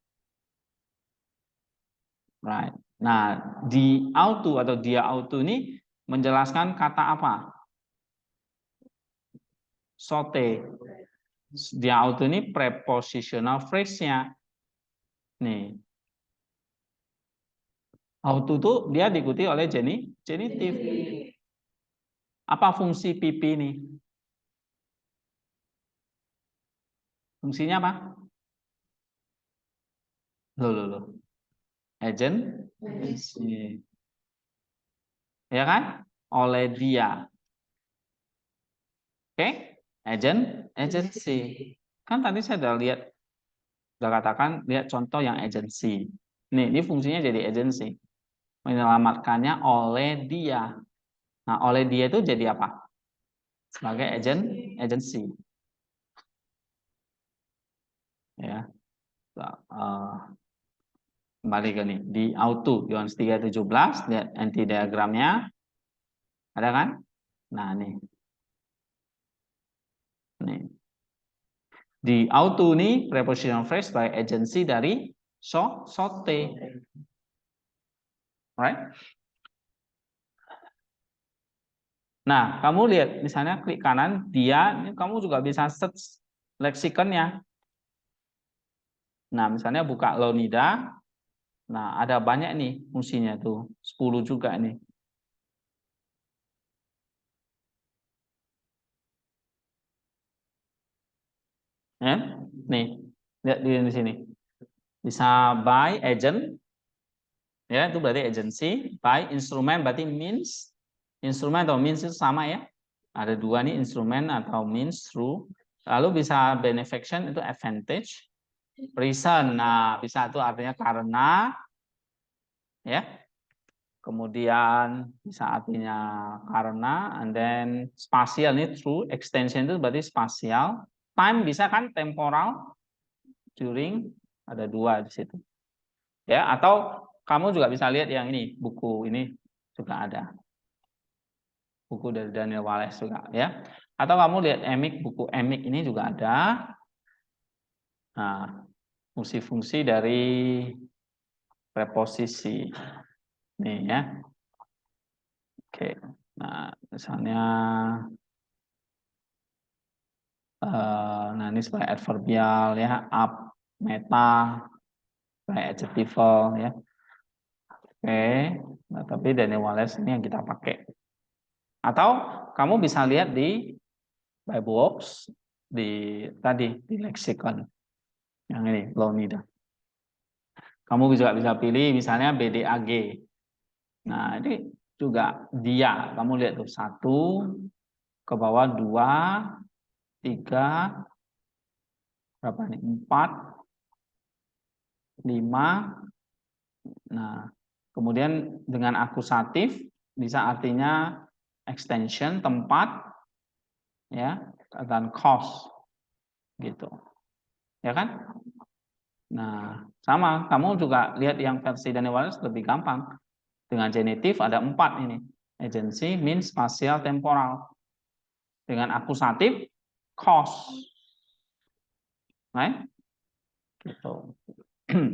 Right. Nah, di auto atau dia auto ini menjelaskan kata apa? Sote. Dia auto ini prepositional phrase-nya. Nih. Auto itu dia diikuti oleh genitif. Apa fungsi PP ini? Fungsinya apa? Loh. Agent. Ya kan? Oleh dia. Oke? Agency. Kan tadi saya udah katakan, lihat contoh yang agency. Nih, ini fungsinya jadi agency. Menyelamatkannya oleh dia. Nah, oleh dia itu jadi apa? Sebagai agency. Ya. Kembali ke nih. Di auto, Yohanes 3:17, lihat anti diagramnya. Ada kan? Nah, nih. Di auto nih, prepositional phrase by agency dari sote. Right? Nah, kamu lihat, misalnya klik kanan, dia, ini kamu juga bisa search leksikonnya. Nah, misalnya buka Lownida, nah ada banyak nih fungsinya tuh, 10 juga nih. Ya, nih, lihat di sini. Bisa by agent, ya itu berarti agency, by instrument berarti means, instrumen atau means itu sama ya. Ada dua nih, instrumen atau means through. Lalu bisa benefaction itu advantage, reason, nah bisa itu artinya karena, ya. Kemudian bisa artinya karena, and then spatial ini through, extension itu berarti spasial. Time bisa kan temporal, during, ada dua di situ. Ya, atau kamu juga bisa lihat yang ini, buku ini juga ada. Buku dari Daniel Wallace juga ya. Atau kamu lihat buku Emik ini juga ada. Nah, fungsi-fungsi dari preposisi. Nih ya. Oke. Nah, misalnya nah ini sebagai adverbial ya, up, meta, sebagai adjectival ya. Oke. Nah, tapi Daniel Wallace ini yang kita pakai. Atau kamu bisa lihat di Bibleworks di tadi di lexicon yang ini Lownida. Kamu juga bisa pilih misalnya BDAG. Nah, ini juga dia. Kamu lihat tuh, 1 ke bawah, 2, 3, berapa nih? 4, 5. Nah, kemudian dengan akusatif bisa artinya extension, tempat, ya, dan cost gitu. Ya kan? Nah, sama. Kamu juga lihat yang versi Daniel Wallace lebih gampang. Dengan genitif ada 4 ini. Agency, means, spatial, temporal. Dengan akusatif, cost. Right? Gitu.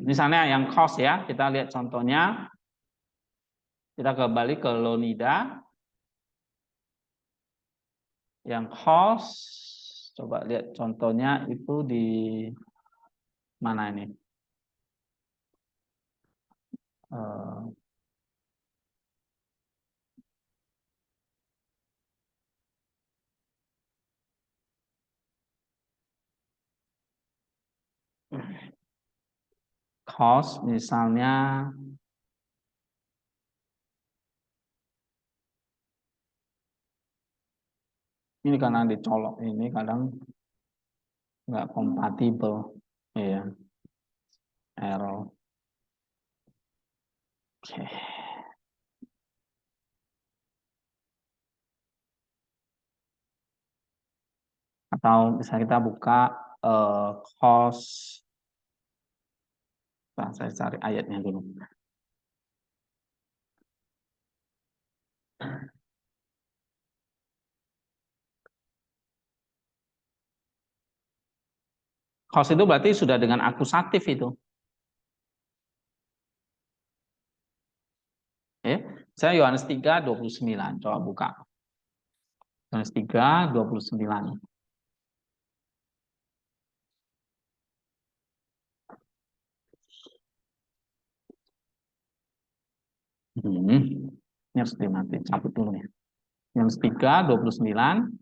Misalnya yang cost ya, kita lihat contohnya. Kita kembali ke Lownida. Yang cost, coba lihat contohnya itu di mana ini? Cost misalnya Ini karena dicolok ini kadang nggak kompatibel. Iya, error. Oke. Atau bisa kita buka cost. Nah, saya cari ayatnya dulu. Cost itu berarti sudah dengan akusatif itu. Ya. Saya Yohanes 3:29. Coba buka. Yohanes 3:29. Ini harus dimati, cabut dulu ya. Yohanes 3:29.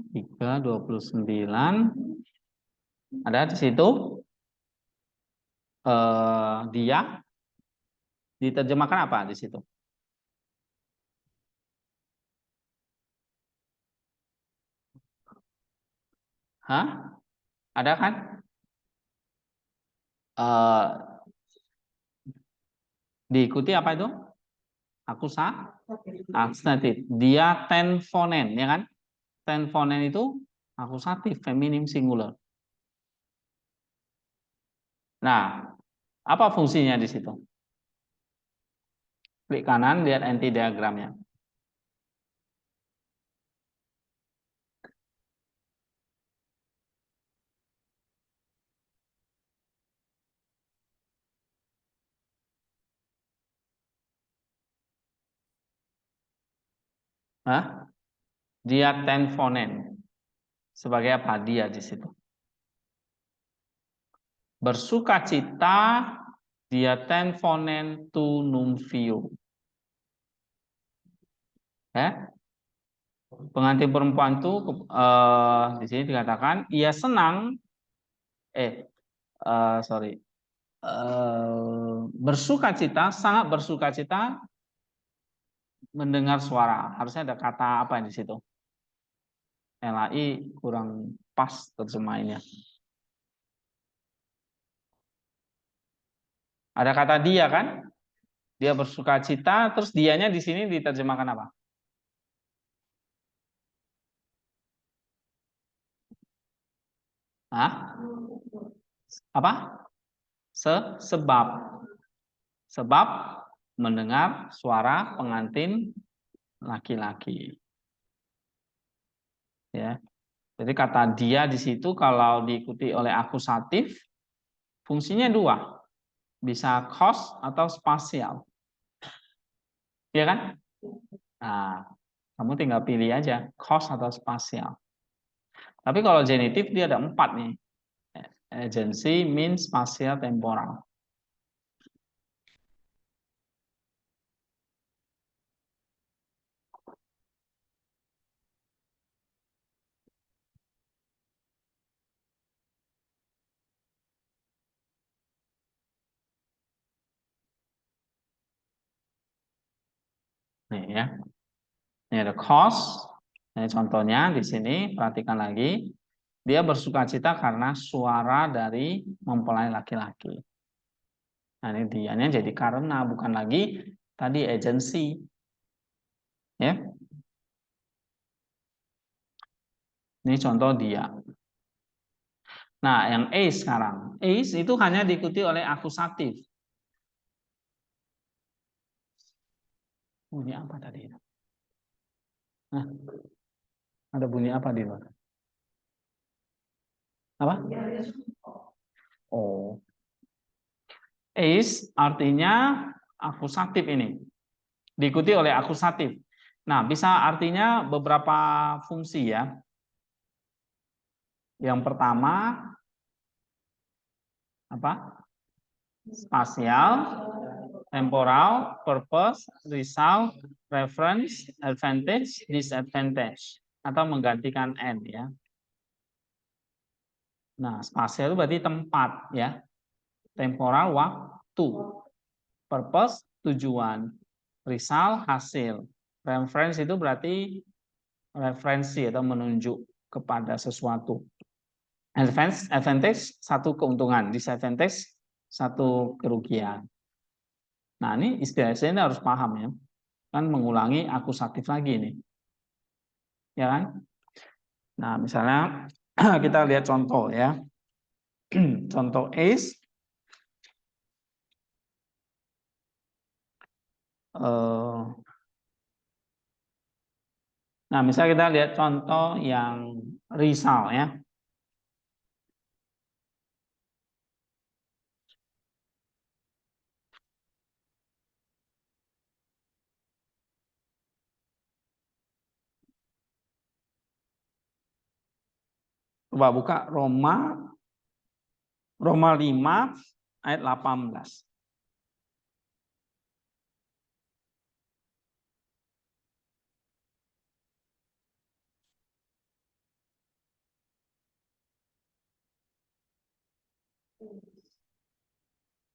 Tiga 29 ada di situ dia diterjemahkan apa di situ? Hah? Ada kan? Diikuti apa itu? Akusatif. Dia tenfonen, ya kan? Tenfonen itu akusatif, feminim singular. Nah, apa fungsinya di situ? Klik kanan, lihat anti diagramnya. Hah? Dia tenfonen. Sebagai apa dia di situ? Bersukacita dia tenfonen tu numvio. Ya? Pengantin perempuan itu di sini dikatakan ia senang sorry bersukacita, sangat bersukacita mendengar suara. Harusnya ada kata apa di situ? LAI kurang pas terjemahinnya. Ada kata dia kan? Dia bersukacita, terus dianya di sini diterjemahkan apa? Hah? Apa? Sebab. Sebab mendengar suara pengantin laki-laki. Ya. Jadi kata dia di situ kalau diikuti oleh akusatif, fungsinya dua. Bisa cost atau spasial. Ya kan? Nah, kamu tinggal pilih aja cost atau spasial. Tapi kalau genitif dia ada 4 nih. Agency, means, spasial, temporal. Nih ya. Ini ada cost. Ini contohnya di sini, perhatikan lagi. Dia bersukacita karena suara dari mempelai laki-laki. Nah, ini dianya jadi karena, bukan lagi tadi agency. Ya. Ini contoh dia. Nah, yang is sekarang. Is itu hanya diikuti oleh akusatif. Bunyi apa tadi? Nah, ada bunyi apa di luar? Apa? Oh. Is artinya akusatif ini. Diikuti oleh akusatif. Nah, bisa artinya beberapa fungsi ya. Yang pertama apa? spasial, temporal, purpose, result, reference, advantage, disadvantage, atau menggantikan and ya. Nah, spasial itu berarti tempat ya. Temporal waktu. Purpose tujuan. Result hasil. Reference itu berarti referensi atau menunjuk kepada sesuatu. Advantage satu keuntungan, disadvantage satu kerugian. Nah, ini istilahnya harus paham ya. Kan mengulangi akusatif lagi nih. Ya kan? Nah, misalnya kita lihat contoh ya. Contoh is nah, misalnya kita lihat contoh yang risal ya. Coba buka Roma 5 ayat 18.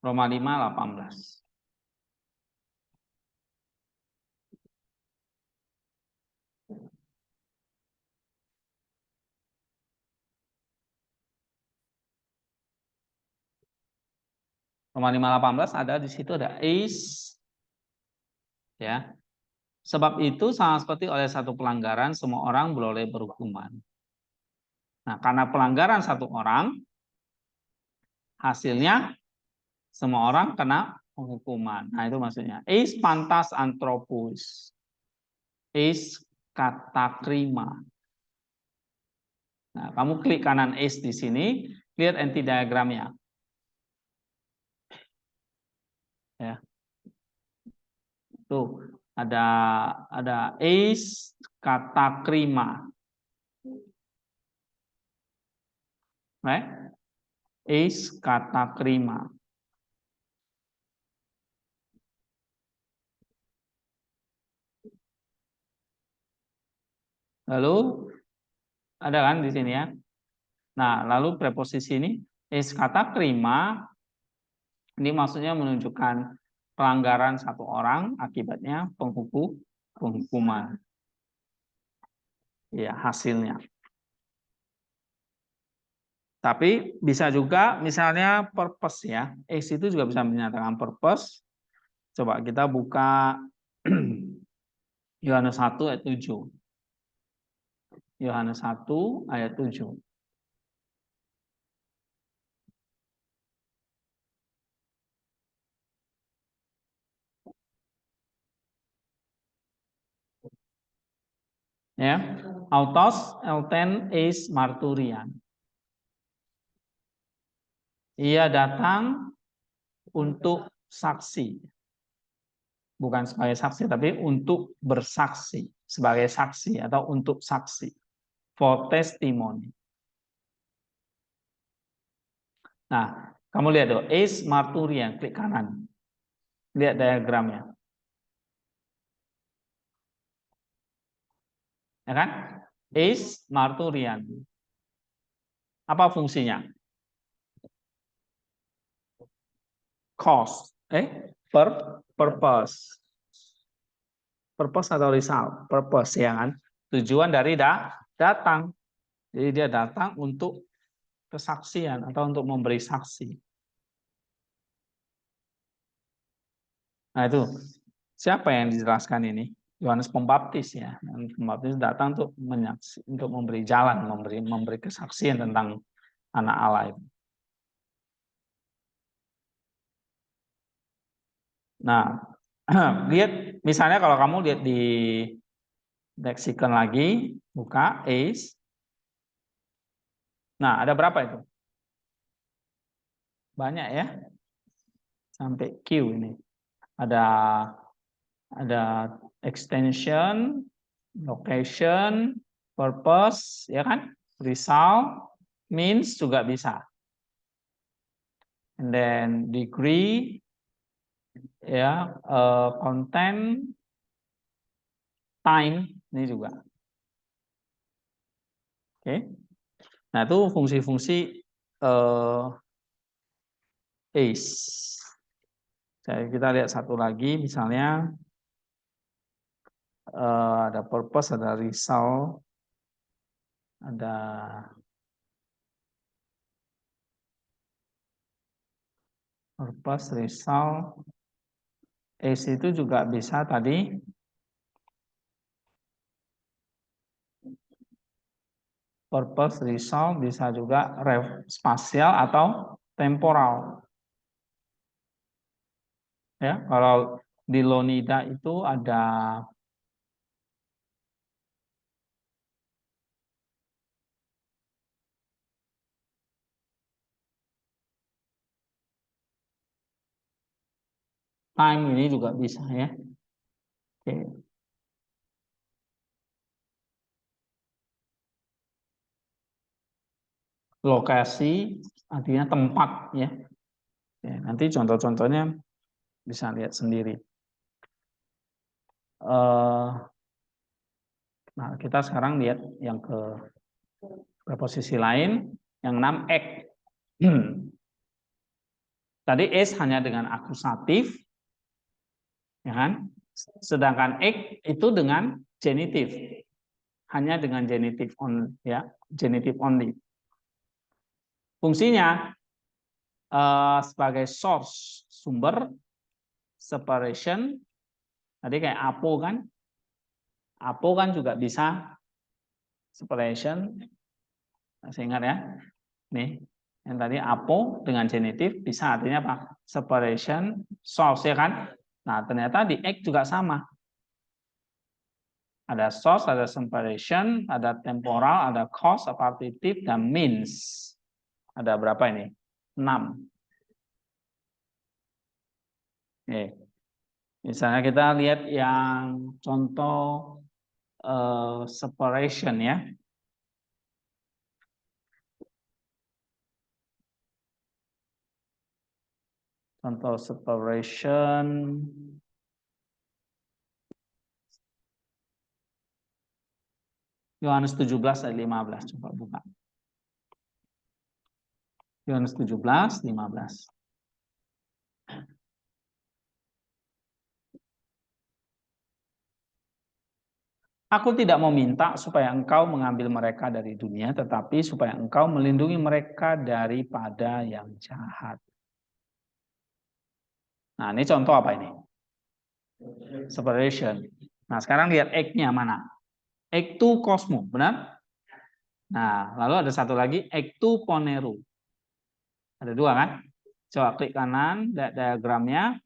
Roma 5 18. Roma 5:18 ada di situ ada is ya. Sebab itu sama seperti oleh satu pelanggaran semua orang beroleh berhukuman. Nah, karena pelanggaran satu orang hasilnya semua orang kena penghukuman. Nah, itu maksudnya. Is pantas anthropos. Is kata krima. Nah, kamu klik kanan is di sini, lihat anti diagramnya. Ya. Tuh, ada is kata krima. Right? Is kata krima. Lalu ada kan di sini ya. Nah, lalu preposisi ini is kata krima ini maksudnya menunjukkan pelanggaran satu orang akibatnya penghukuman. Ya, hasilnya. Tapi bisa juga misalnya purpose ya. Is itu juga bisa menyatakan purpose. Coba kita buka Yohanes 1 ayat 7. Yohanes 1 ayat 7. Ya, autos elten is marturian. Ia datang untuk saksi. Bukan sebagai saksi, tapi untuk bersaksi. Sebagai saksi atau untuk saksi. For testimony. Nah, kamu lihat tuh, is marturian, klik kanan. Lihat diagramnya. Ya kan? Is marturian. Apa fungsinya? Cause. Purpose. Purpose atau result? Purpose, ya kan? Tujuan dari datang. Jadi dia datang untuk kesaksian atau untuk memberi saksi. Nah itu, siapa yang dijelaskan ini? Yohanes Pembaptis ya. Yohanes Pembaptis datang untuk untuk memberi jalan, memberi kesaksian tentang anak Allah itu. Nah, lihat misalnya kalau kamu lihat di leksikon lagi, buka is. Nah, ada berapa itu? Banyak ya. Sampai Q ini. Ada extension, location, purpose, ya kan? Result, means juga bisa. and then degree, ya, content, time, ini juga. Oke. Nah, itu fungsi-fungsi ACE. Jadi kita lihat satu lagi, misalnya ada purpose, ada result, ada purpose, result. ACE itu juga bisa tadi purpose, result, bisa juga spasial atau temporal. Ya, kalau di Lonida itu ada time, ini juga bisa ya. Oke. Lokasi artinya tempat ya. Oke, nanti contoh-contohnya bisa lihat sendiri. Nah, kita sekarang lihat yang ke preposisi lain, yang 6 act. Tadi is hanya dengan akusatif, ya kan? Sedangkan act itu dengan genitif, hanya dengan genitif on, ya, genitif only. Fungsinya sebagai source, sumber, separation. Tadi kayak apo kan juga bisa separation. Masih ingat ya? Nih, yang tadi apo dengan genitif bisa artinya apa? Separation, source, ya kan? Nah, ternyata di act juga sama. Ada source, ada separation, ada temporal, ada cause, partitive, dan means. Ada berapa ini? 6. Oke. Misalnya kita lihat yang contoh separation ya. Contoh separation. Yohanes 17 ayat 15. Coba buka. Yohanes 17, 15. Aku tidak meminta supaya engkau mengambil mereka dari dunia, tetapi supaya engkau melindungi mereka daripada yang jahat. Nah, ini contoh apa ini? Separation. Nah, sekarang lihat act-nya mana? Ectu kosmo, benar? Nah, lalu ada satu lagi, ectu poneru. Ada dua kan? Coba klik kanan, diagramnya.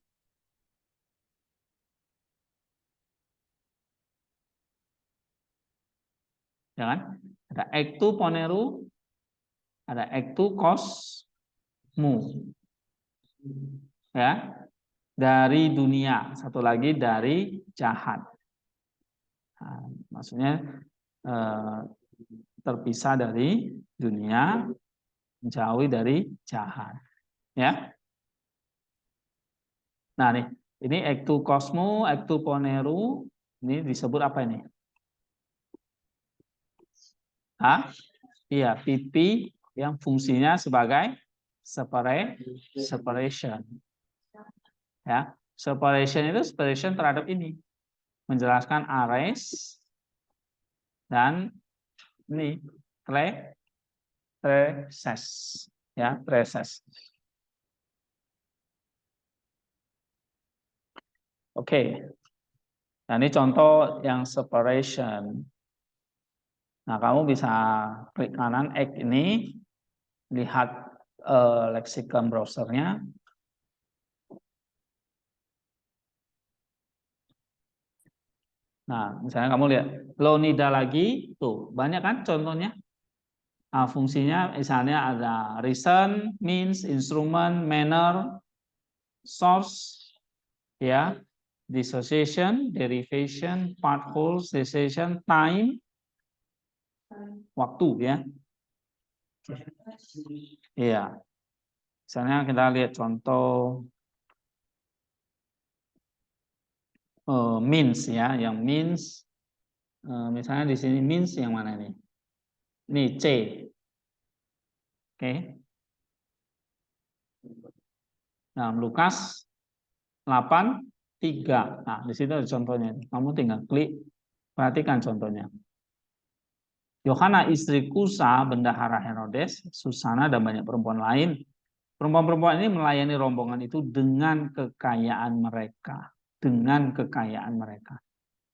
Ya kan? Ada ectu poneru, ada ectu kosmu. Ya. Dari dunia, satu lagi dari jahat. Nah, maksudnya terpisah dari dunia, menjauhi dari jahat. Ya. Nah, nih, ini ectu kosmu, ectu poneru, ini disebut apa ini? Hah? Iya, pipi yang fungsinya sebagai separation. Ya, separation itu separation terhadap ini, menjelaskan ares dan ini treses, ya, treses. Oke. Nah, ini contoh yang separation. Nah, kamu bisa klik kanan X ini, lihat leksikon browsernya. Nah, misalnya kamu lihat Lonida lagi, tuh banyak kan contohnya. Nah, fungsinya misalnya ada reason, means, instrument, manner, source, ya, dissociation, derivation, part, whole, cessation, time, waktu ya. Iya. Misalnya kita lihat contoh means ya, yang means misalnya di sini means yang mana nih? Ini C. Oke. Nah, Lukas 8:3. Nah, di situ ada contohnya. Kamu tinggal klik, perhatikan contohnya. Yohana istri Kusa, bendahara Herodes, Susana, dan banyak perempuan lain. Perempuan-perempuan ini melayani rombongan itu dengan kekayaan mereka. Dengan kekayaan mereka.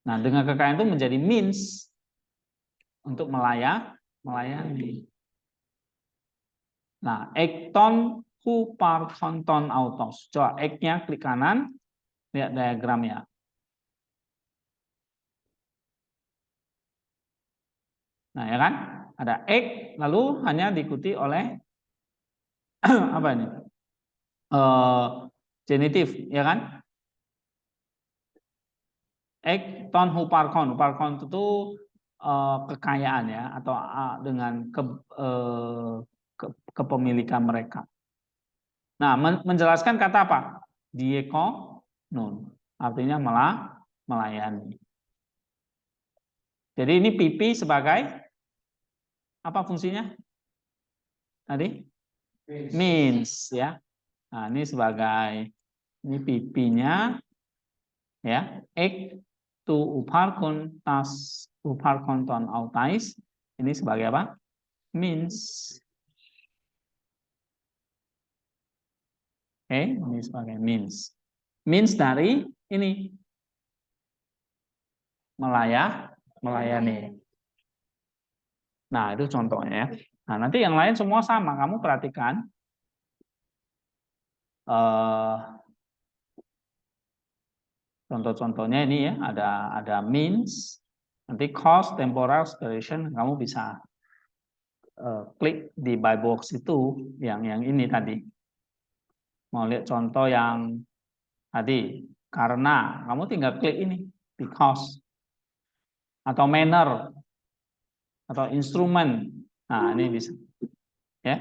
Nah, dengan kekayaan itu menjadi means untuk melayani. Nah, ekton huparkonton autos. Coba ek-nya klik kanan, lihat diagramnya. Nah, ya kan? Ada ek, lalu hanya diikuti oleh apa ini? Genitif, ya kan? Ek ton huparkon, huparkon itu kekayaan ya, atau dengan kepemilikan mereka. Nah, menjelaskan kata apa? Dieko nun, artinya melayani. Jadi ini pipi sebagai apa fungsinya? Tadi means ya. Nah, ini sebagai ini pipinya ya. Ek tu uparkon tas uparkon ton autais, ini sebagai apa? Means. Oke, ini sebagai means. Means dari ini melayani. Nah, itu contohnya ya. Nah, nanti yang lain semua sama. Kamu perhatikan contoh-contohnya ini ya. Ada means, nanti cost, temporal, duration. Kamu bisa klik di buy box itu yang ini tadi. Mau lihat contoh yang tadi karena, kamu tinggal klik ini because atau manner atau instrumen. Nah, ini bisa ya.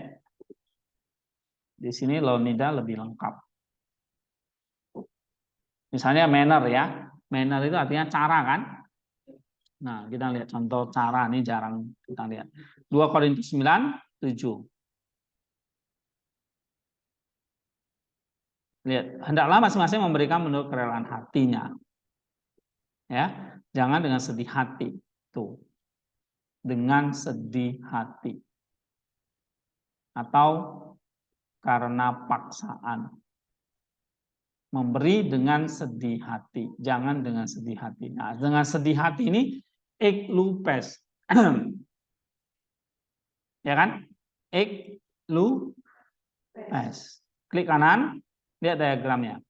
Di sini Leonida lebih lengkap. Misalnya manner ya. Manner itu artinya cara kan? Nah, kita lihat contoh cara, ini jarang kita lihat. 2 Korintus 9:7. Lihat, hendaklah masing-masing memberikan menurut kerelaan hatinya. Ya, jangan dengan sedih hati. Tuh. Dengan sedih hati. Atau karena paksaan. Memberi dengan sedih hati, jangan dengan sedih hati. Nah, dengan sedih hati ini ek lupes. Ya kan? Ek lupes. Klik kanan, lihat diagramnya.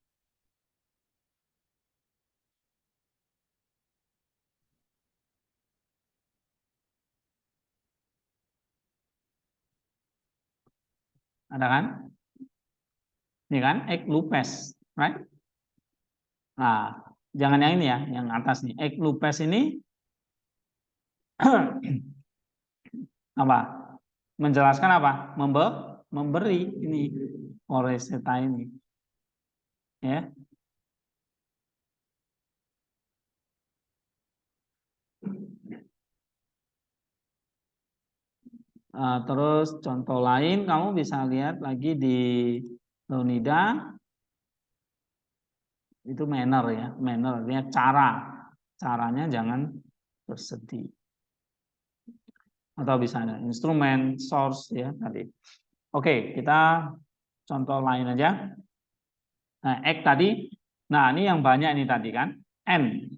Ada kan? Ini kan ek lupes, right? Nah, jangan yang ini ya, yang atas nih. Ek lupes ini apa? Menjelaskan apa? Memberi ini oreseta ini. Ya. Terus contoh lain kamu bisa lihat lagi di Leonida, itu manner ya, manner artinya cara, caranya jangan bersedih. Atau bisa ada instrumen, source ya tadi. Oke, kita contoh lain aja. Nah, X tadi, nah ini yang banyak ini tadi kan, N.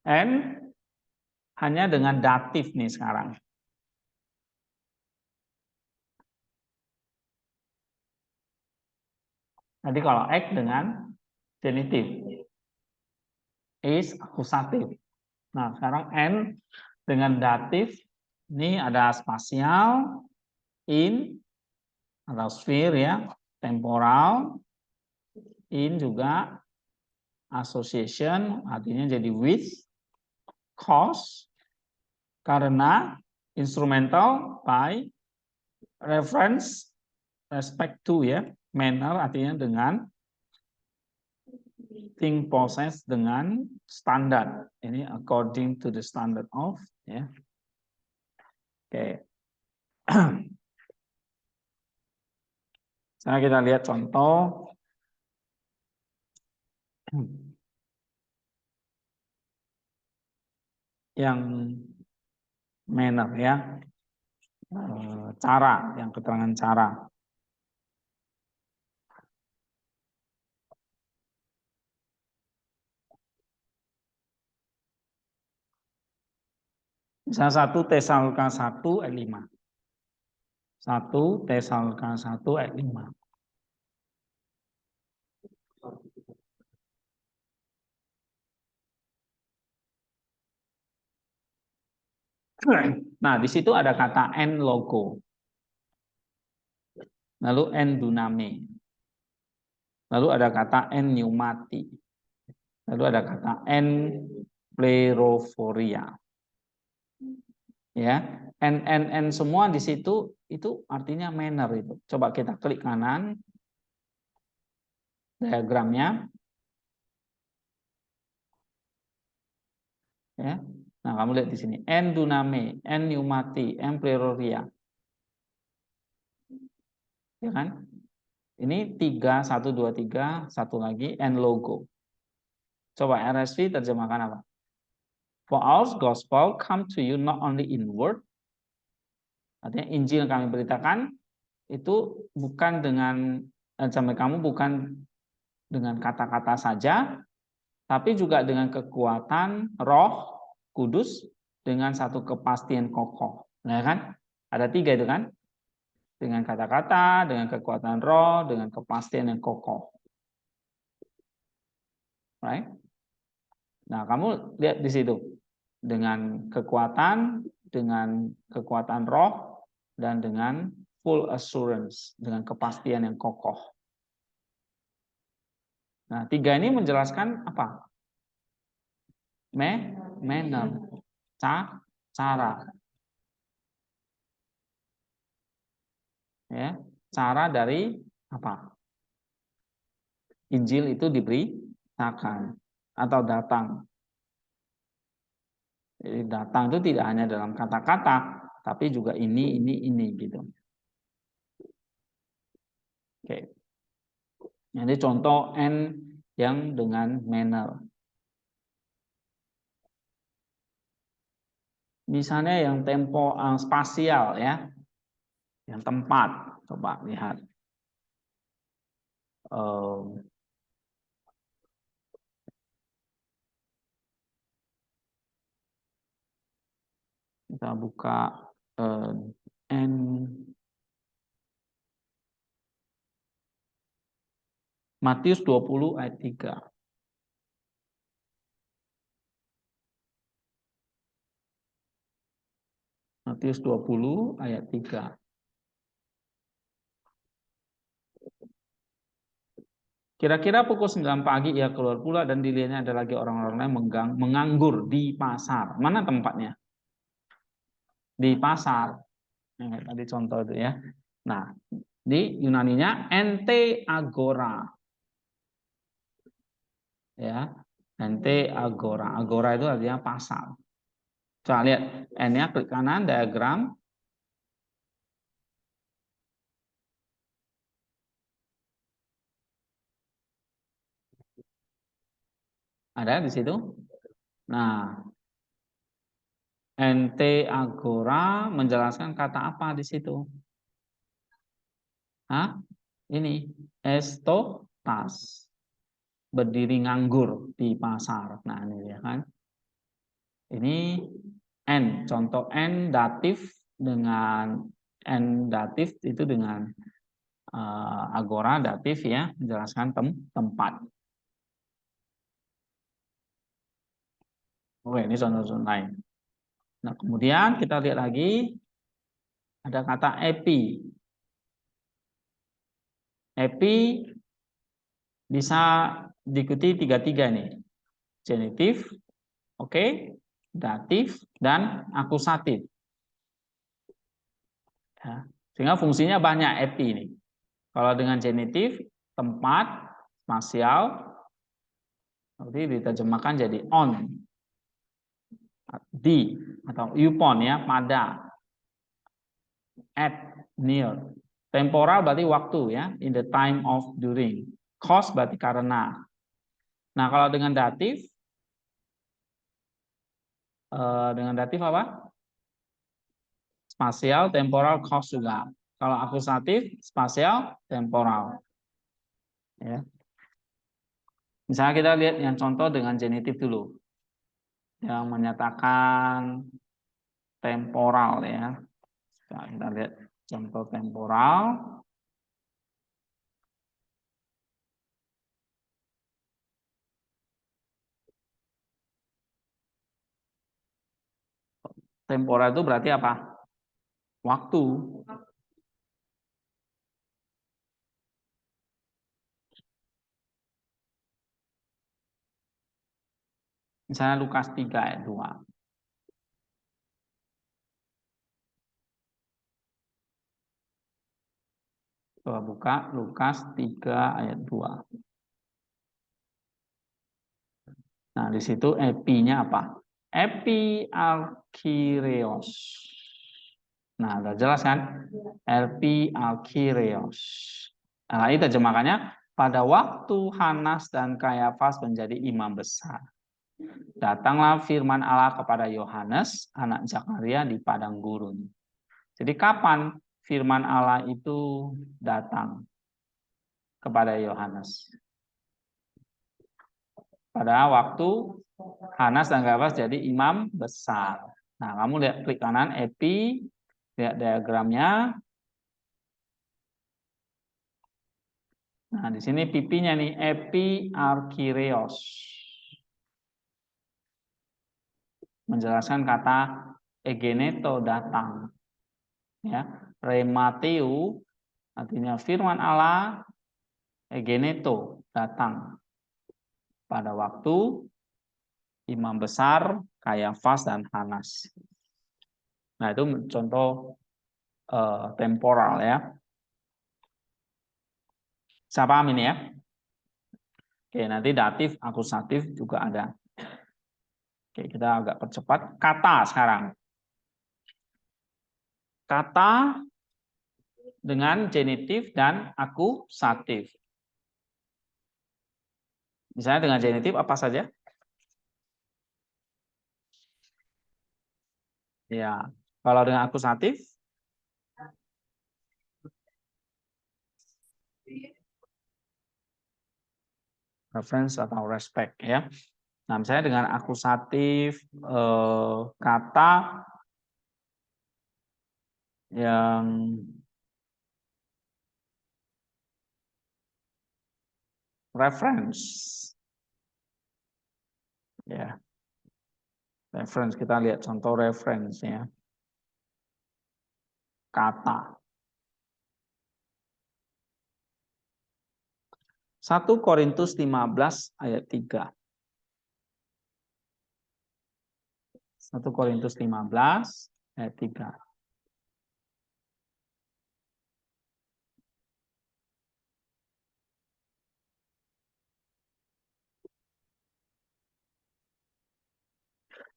N hanya dengan datif nih sekarang. Jadi kalau X dengan genitif, is akusatif. Nah, sekarang N dengan datif, ini ada spasial, in, atau sphere ya, temporal, in juga association, artinya jadi with, cause, karena, Instrumental by reference respect to ya. Manner artinya dengan, thing process dengan standar. Ini according to the standard of ya. Oke. Sekarang kita lihat contoh yang manner ya. Cara, yang keterangan cara. Misalnya 1 Tesalonika 1 ayat 5. 1 Tesalonika 1 ayat 5. Nah, di situ ada kata en logo. Lalu en duname. Lalu ada kata en pneumati. Lalu ada kata en plerophoria. Ya, en semua di situ itu artinya manner itu. Coba kita klik kanan diagramnya. Ya. Nah, kamu lihat di sini en duname, en pneumati, en plerophoria. Ya kan? Ini 3 1 2 3, satu lagi en logo. Coba RSV terjemahkan apa? For our gospel come to you not only in word, artinya Injil yang kami beritakan itu bukan dengan sampai kamu bukan dengan kata-kata saja, tapi juga dengan kekuatan Roh Kudus dengan satu kepastian kokoh. Nah kan? Ada 3 itu kan? Dengan kata-kata, dengan kekuatan Roh, dengan kepastian yang kokoh. Right? Nah, kamu lihat di situ. Dengan kekuatan Roh, dan dengan full assurance, dengan kepastian yang kokoh. Nah, 3 ini menjelaskan apa? Manner, cara. Ya, cara dari apa? Injil itu diberitakan atau datang. Jadi datang itu tidak hanya dalam kata-kata, tapi juga ini gitu. Oke. Jadi contoh N yang dengan manner. Misalnya yang tempo spasial ya. Yang tempat. Coba lihat. Kita buka N Matius 20 ayat 3. Matius 20 ayat 3. Kira-kira pukul 9 pagi ia keluar pula dan dilihatnya ada lagi orang-orang lain menganggur di pasar. Mana tempatnya? Di pasar. Tadi contoh itu ya. Nah, di Yunaninya ente agora. Ya. Ente agora. Agora itu artinya pasar. Coba lihat N-nya klik kanan diagram. Ada di situ. Nah, ente agora menjelaskan kata apa di situ? Hah? Ini estotas. Berdiri nganggur di pasar. Nah, ini ya kan. Ini N, contoh N datif dengan N datif itu dengan agora datif ya, menjelaskan tempat. Oke, ini contoh lain. Nah, kemudian kita lihat lagi ada kata epi. Epi bisa diikuti 3 nih. Genitif, oke, datif dan akusatif. Ya. Sehingga fungsinya banyak epi ini. Kalau dengan genitif, tempat, spasial, nanti diterjemahkan jadi on, di, atau upon ya, pada, at, near. Temporal berarti waktu ya, in the time of, during. Cause berarti karena. Nah, kalau dengan datif apa? Spasial, temporal, cause juga. Kalau akusatif, spasial, temporal. Ya. Misalnya kita lihat yang contoh dengan genitif dulu. Yang menyatakan temporal ya. Nah, kita lihat contoh temporal. Temporal itu berarti apa? Waktu. Misalnya Lukas 3 ayat 2. Coba buka Lukas 3 ayat 2. Nah, di situ epinya apa? Epi alkireos. Nah, udah jelas kan? Epi alkireos. Nah, ini terjemahannya pada waktu Hanas dan Kayafas menjadi imam besar. Datanglah firman Allah kepada Yohanes, anak Zakaria di padang gurun. Jadi kapan firman Allah itu datang kepada Yohanes? Pada waktu Hanas dan Kayafas jadi imam besar. Nah, kamu lihat klik kanan epi, lihat diagramnya. Nah, di sini pipinya nih epi arkireos. Menjelaskan kata egeneto datang. Ya, remateu artinya firman Allah, egeneto datang pada waktu imam besar Kayafas dan Hanas. Nah, itu contoh temporal ya. Saya paham ini ya. Oke, nanti datif, akusatif juga ada. Oke, kita agak percepat. Kata sekarang. Kata dengan genitif dan akusatif. Misalnya dengan genitif apa saja? Ya, kalau dengan akusatif, reference atau respect ya. Nah, misalnya dengan akusatif kata yang reference ya. Reference kita lihat contoh reference ya. Kata 1 Korintus 15 ayat 3. 1 Korintus 15 ayat 3.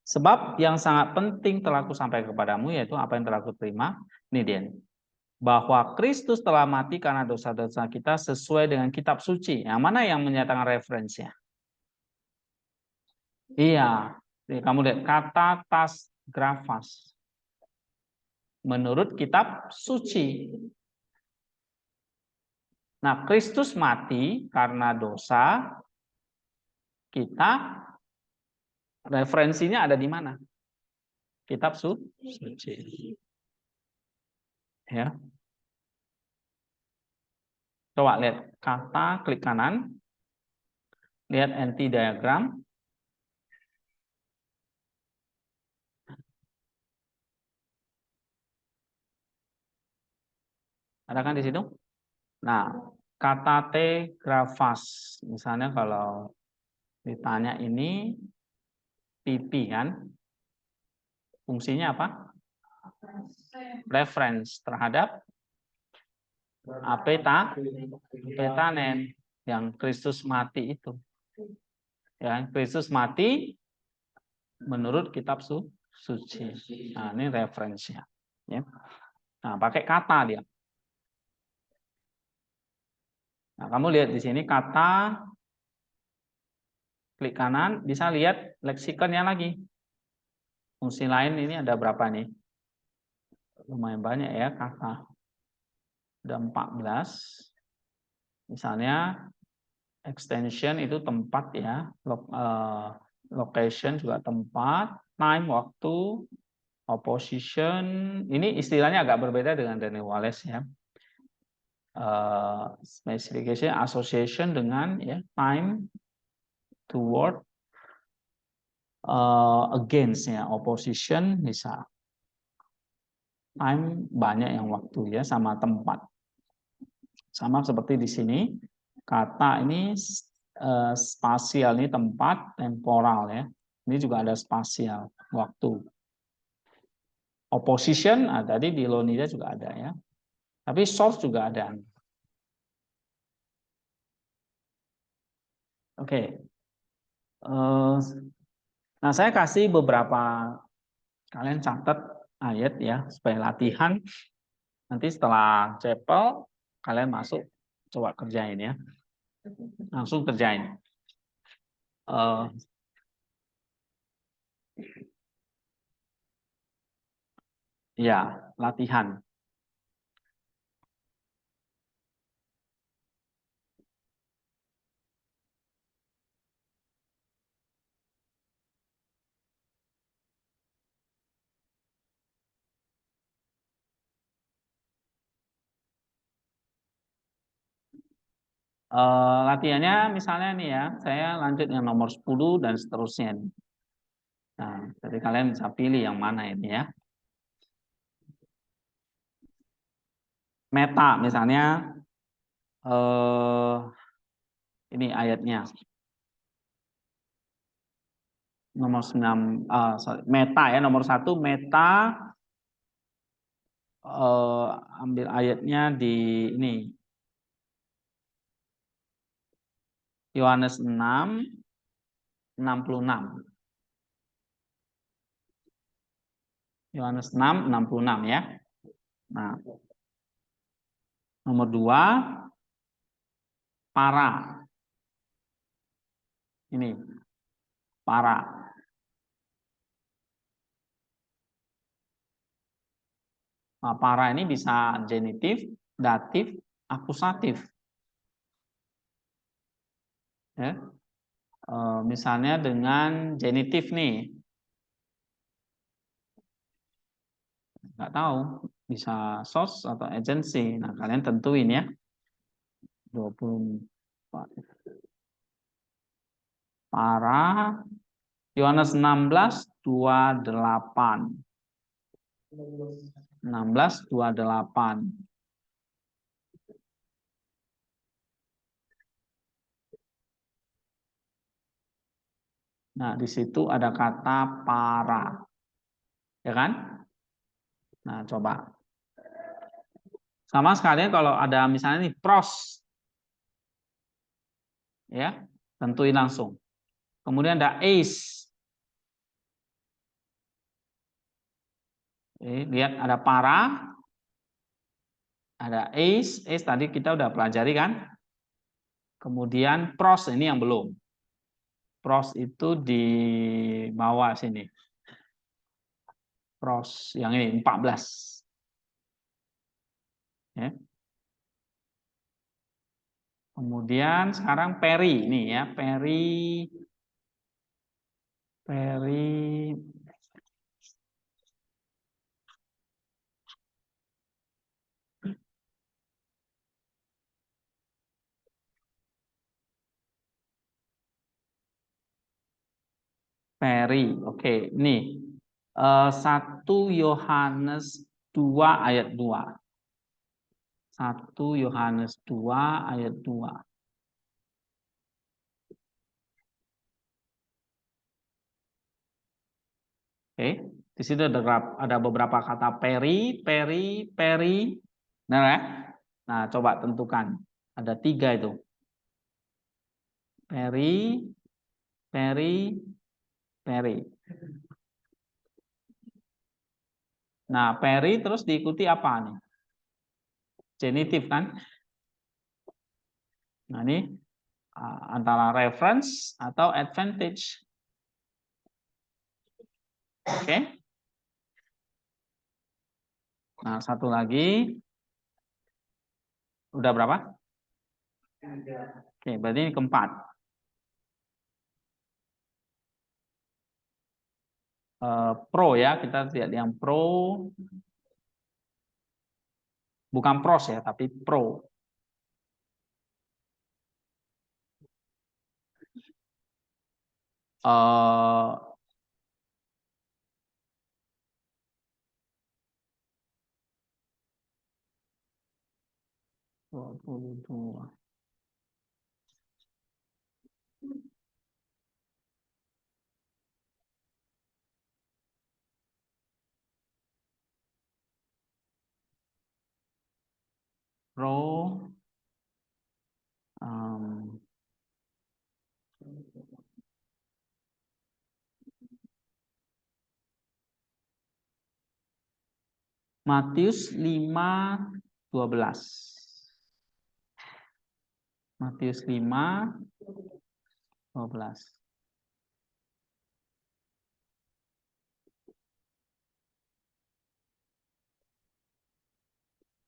Sebab yang sangat penting telah aku sampaikan kepadamu, yaitu apa yang telah aku terima. Ini dia. Bahwa Kristus telah mati karena dosa-dosa kita sesuai dengan kitab suci. Yang mana yang menyatakan referensinya? Iya. Kamu lihat kata tas grafas. Menurut kitab suci. Nah, Kristus mati karena dosa kita. Referensinya ada di mana? Kitab suci. Ya. Coba lihat kata, klik kanan. Lihat anti diagram. Ada kan di situ? Nah, kata T grafas. Misalnya kalau ditanya ini pipi kan? Fungsinya apa? reference terhadap apetanen yang Kristus mati itu. Ya, Kristus mati menurut kitab suci. Nah, ini referensinya. Ya. Nah, pakai kata dia. Nah, kamu lihat di sini kata, klik kanan, bisa lihat leksikonnya lagi. Fungsi lain ini ada berapa nih? Lumayan banyak ya kata. Ada 14. Misalnya extension itu tempat ya, location juga tempat, time waktu, opposition. Ini istilahnya agak berbeda dengan Daniel Wallace ya. Specification, association dengan ya time, toward, against ya, opposition bisa. Time banyak yang waktu ya, sama tempat. Sama seperti di sini, kata ini spasial, ini tempat, temporal ya. Ini juga ada spasial, waktu. Opposition, tadi di Lonida juga ada ya. Tapi source juga ada. Oke. Nah, saya kasih beberapa, kalian catat ayat ya, supaya latihan. Nanti setelah chapel, kalian masuk, coba kerjain ya. Langsung kerjain. Ya, latihan. Latihannya misalnya nih ya, saya lanjut yang nomor 10 dan seterusnya. Nah, jadi kalian bisa pilih yang mana ini ya. Meta misalnya, ini ayatnya. Nomor 9, meta ya, nomor 1 meta, ambil ayatnya di ini. Yohanes 6, 66. Yohanes 6, 66 ya. Nah, nomor 2, para. Ini, para. Nah, para ini bisa genitif, datif, akusatif. Ya. Misalnya dengan genitif nih. Nggak tahu, bisa source atau agency. Nah, kalian tentuin ya. 24. Para. Yohanes 16, 28. 16, 28. Nah, di situ ada kata para. Ya kan? Nah, coba. Sama sekalian kalau ada misalnya nih pros. Ya, tentuin langsung. Kemudian ada ace. Lihat ada para, ada ace. Ace tadi kita udah pelajari kan? Kemudian pros, ini yang belum. Pros itu di bawah sini. Pros yang ini 14. Ya. Kemudian sekarang peri nih ya, peri Oke, nih 1 Yohanes 2 ayat 2. 1 Yohanes 2 ayat 2. Oke. Di situ ada beberapa kata peri. Nah, ya? Nah, coba tentukan. Ada 3 itu. Peri. Nah, peri terus diikuti apa nih? Genitif kan? Nah, ini antara reference atau advantage. Oke. Nah, satu lagi. Udah berapa? Oke, berarti ini keempat. Pro ya, kita lihat yang pro. Bukan pros ya, tapi pro. Uh, 22. Pro. Matius 5:12. Matius 5:12.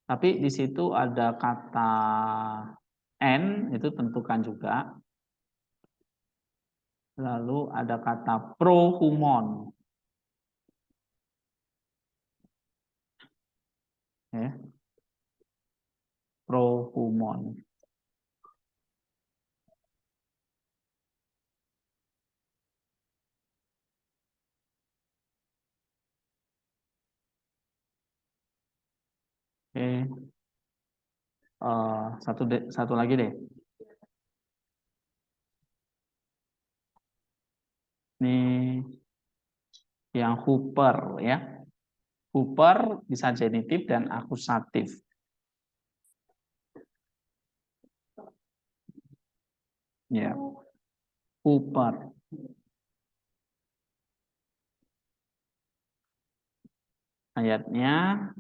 Tapi di situ ada kata N, itu tentukan juga. Lalu ada kata prohumon. Ya. Prohumon. Oke. Satu lagi deh. Ini yang Hooper ya. Hooper bisa genitif dan akusatif. Ya. Hooper. Ayatnya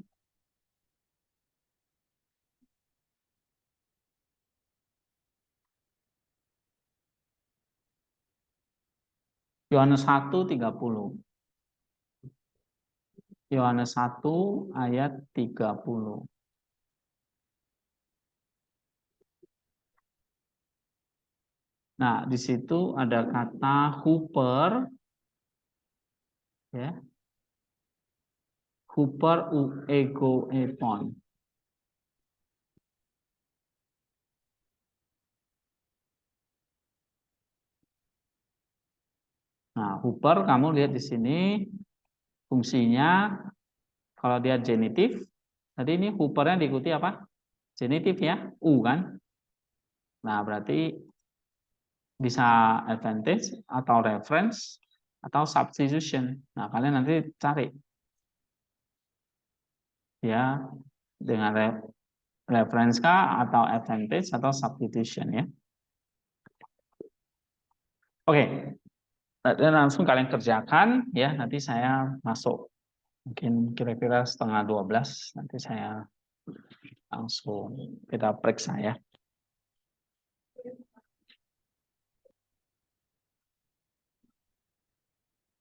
Yohanes 1:30. Yohanes 1 ayat 30. Nah, di situ ada kata Hooper ya. Hooper ego epon. Nah, Hooper kamu lihat di sini fungsinya kalau dia genitif, tadi ini Hoopernya diikuti apa? Genitif ya, U kan? Nah, berarti bisa advantage atau reference atau substitution. Nah, kalian nanti cari ya dengan reference kah atau advantage atau substitution ya. Oke. Dan langsung kalian kerjakan ya, nanti saya masuk mungkin kira-kira 11:30 nanti saya langsung kita periksa ya.